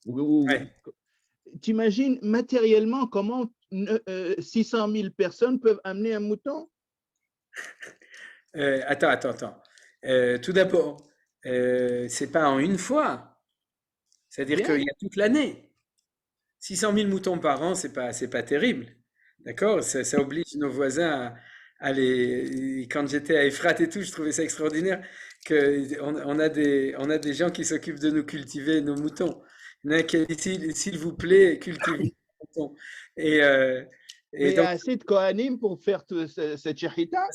ouais. T'imagines matériellement comment 600 000 personnes peuvent amener un mouton? Attends. Tout d'abord, c'est pas en une fois. C'est-à-dire Bien. qu'il y a toute l'année. 600 000 moutons par an, c'est pas terrible. D'accord? Ça oblige nos voisins à les. Quand j'étais à Efrat et tout, je trouvais ça extraordinaire on a des gens qui s'occupent de nous cultiver nos moutons. Il y en a un qui a dit, s'il vous plaît, cultivez nos moutons. Et, euh, Mais et il y a donc, assez de Kohanim pour faire cette chérita?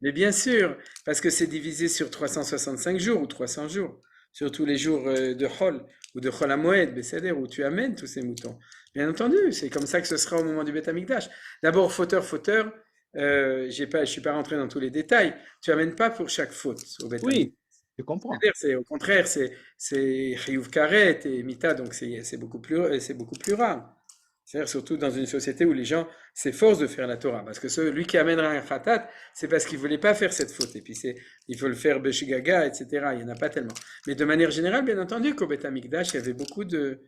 mais bien sûr, parce que c'est divisé sur 365 jours ou 300 jours, sur tous les jours de Chol ou de Chol HaMoed, c'est-à-dire où tu amènes tous ces moutons. Bien entendu, c'est comme ça que ce sera au moment du Beth Amikdash. D'abord, fauteur, je suis pas rentré dans tous les détails. Tu amènes pas pour chaque faute au Beth Amikdash. Oui, je comprends. C'est au contraire, c'est Chiyuv Karet et Mita, donc c'est beaucoup plus rare. C'est-à-dire surtout dans une société où les gens s'efforcent de faire la Torah. Parce que celui qui amènera un khatat, c'est parce qu'il ne voulait pas faire cette faute. Et puis il faut le faire beshigaga, etc. Il n'y en a pas tellement. Mais de manière générale, bien entendu, qu'au Beth Amikdash, il y avait beaucoup de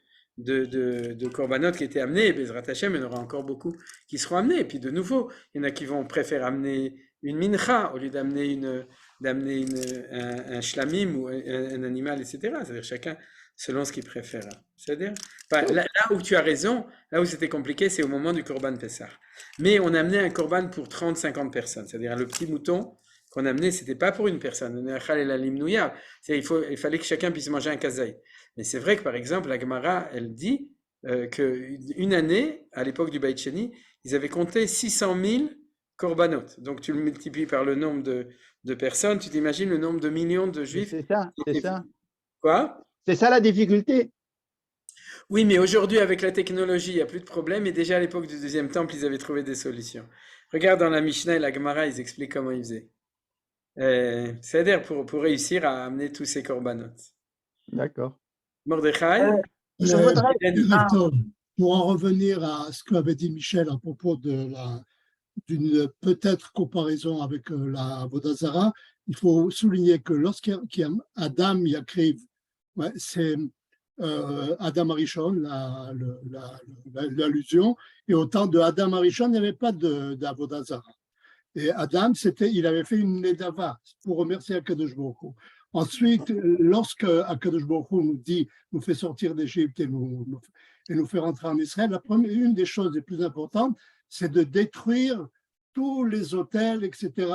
korbanot qui étaient amenés. Et Bezrat Hashem, il y en aura encore beaucoup qui seront amenés. Et puis de nouveau, il y en a qui vont préférer amener une mincha au lieu d'amener un shlamim ou un animal, etc. C'est-à-dire chacun selon ce qu'il préfère. C'est-à-dire, là où tu as raison, là où c'était compliqué, c'est au moment du Korban Pessah. Mais on a amené un Korban pour 30-50 personnes. C'est-à-dire le petit mouton qu'on a amené, c'était pas pour une personne. Il fallait que chacun puisse manger un kazaï. Mais c'est vrai que par exemple, la Gemara, elle dit qu'une année, à l'époque du Beit Sheni, ils avaient compté 600 000 korbanot. Donc tu le multiplies par le nombre de personnes, tu t'imagines le nombre de millions de juifs. C'est ça. Quoi? C'est ça la difficulté. Oui, mais aujourd'hui, avec la technologie, il n'y a plus de problème. Et déjà à l'époque du deuxième temple, ils avaient trouvé des solutions. Regarde dans la Mishnah et la Gemara, ils expliquent comment ils faisaient. C'est-à-dire pour réussir à amener tous ces korbanot. D'accord. Mordechai? Je voudrais... Pour en revenir à ce qu'avait dit Michel à propos d'une peut-être comparaison avec la Avodah Zarah, il faut souligner que lorsqu'Adam y a créé, c'est Adam Arishon, l'allusion, et au temps de Adam Arishon, il n'y avait pas d'Avodah Zarah. Et Adam, il avait fait une nedava pour remercier Akadosh Baruch Hu. Ensuite, lorsque Akadosh Baruch Hu nous fait sortir d'Égypte et nous fait rentrer en Israël, une des choses les plus importantes, c'est de détruire tous les hôtels, etc.,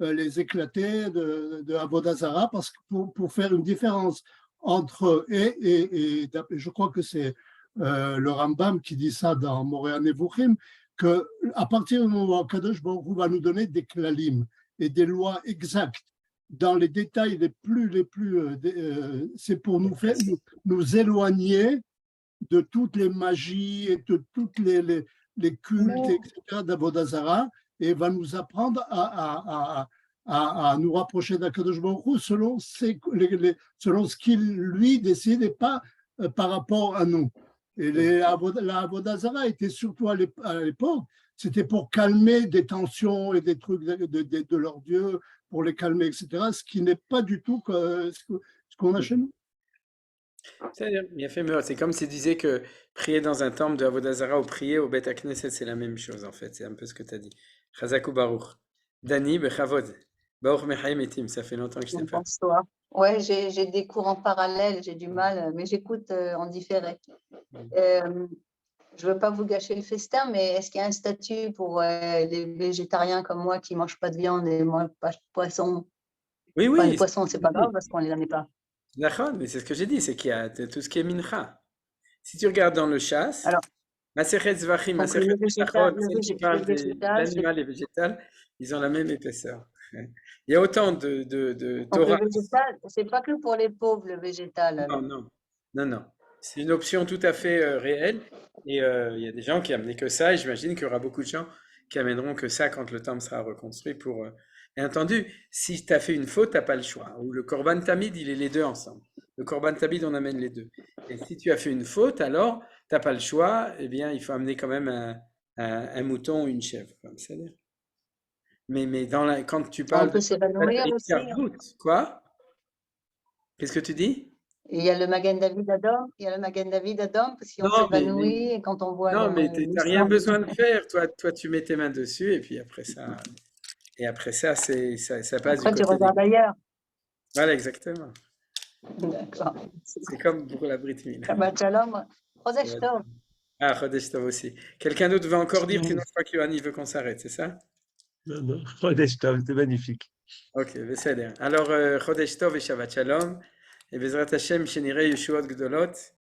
les éclater de Avodah Zarah, parce que pour faire une différence entre et je crois que c'est le Rambam qui dit ça dans Moreh Nevuchim, qu'à partir du moment où Kadosh Baruch Hu va nous donner des klalim et des lois exactes dans les détails les plus c'est pour nous éloigner de toutes les magies et de toutes les cultes, etc., d'Avodah Zarah, et va nous apprendre à nous rapprocher d'Akadosh Baruch Hu selon ce qu'il lui décide et pas par rapport à nous. Et la Avodah Zarah était surtout à l'époque, c'était pour calmer des tensions et des trucs de leur Dieu, pour les calmer, etc., ce qui n'est pas du tout ce qu'on a chez nous. C'est comme s'il disait que prier dans un temple de Avodah Zarah ou prier au Beth Knesset, c'est la même chose en fait. C'est un peu ce que tu as dit. Chazak ou Baruch. Dani, Bechavod. Baruch Mechaim Etim, ça fait longtemps que je t'ai pas. Bonsoir. Ouais, j'ai des cours en parallèle, j'ai du mal, mais j'écoute en différé. Je ne veux pas vous gâcher le festin, mais est-ce qu'il y a un statut pour les végétariens comme moi qui ne mangent pas de viande et ne mangent pas de poisson? Oui. Enfin, les poissons, ce n'est pas grave parce qu'on ne les amenait pas. D'accord, mais c'est ce que j'ai dit, c'est qu'il y a tout ce qui est mincha. Si tu regardes dans le chasse, Masechet Zvachim, Masechet Pesachot, celle qui parle de l'animal et végétal, ils ont la même épaisseur. Il y a autant de Torah. Le végétal, ce n'est pas que pour les pauvres, le végétal. Non. C'est une option tout à fait réelle. Et il y a des gens qui amenaient que ça, et j'imagine qu'il y aura beaucoup de gens qui amèneront que ça quand le temple sera reconstruit pour... Bien entendu, si tu as fait une faute, tu n'as pas le choix. Ou le Korban Tamid, il est les deux ensemble. Le Korban Tamid, on amène les deux. Et si tu as fait une faute, alors, tu n'as pas le choix, eh bien, il faut amener quand même un mouton ou une chèvre. C'est-à-dire. Mais quand tu On parles peut s'évanouir aussi. quoi? Qu'est-ce que tu dis? Il y a le Magen David Adom, si on s'évanouit et quand on voit non, mais tu n'as rien l'histoire. besoin de faire. Toi, tu mets tes mains dessus et puis après ça, ça passe Après, du côté tu regardes ailleurs. Voilà, exactement. D'accord. C'est comme pour la Brit Mila. Shabbat Shalom. Chodesh Tov. Ah, Chodesh Tov aussi. Quelqu'un d'autre veut encore dire, sinon je crois qu'Yohann, il veut qu'on s'arrête, c'est ça? Non, Chodesh Tov, c'était magnifique. Ok, בסדר. Alors, Chodesh Tov et Shabbat Shalom. Et Bezrat Hashem, Shenirei Yeshuot Gdolot.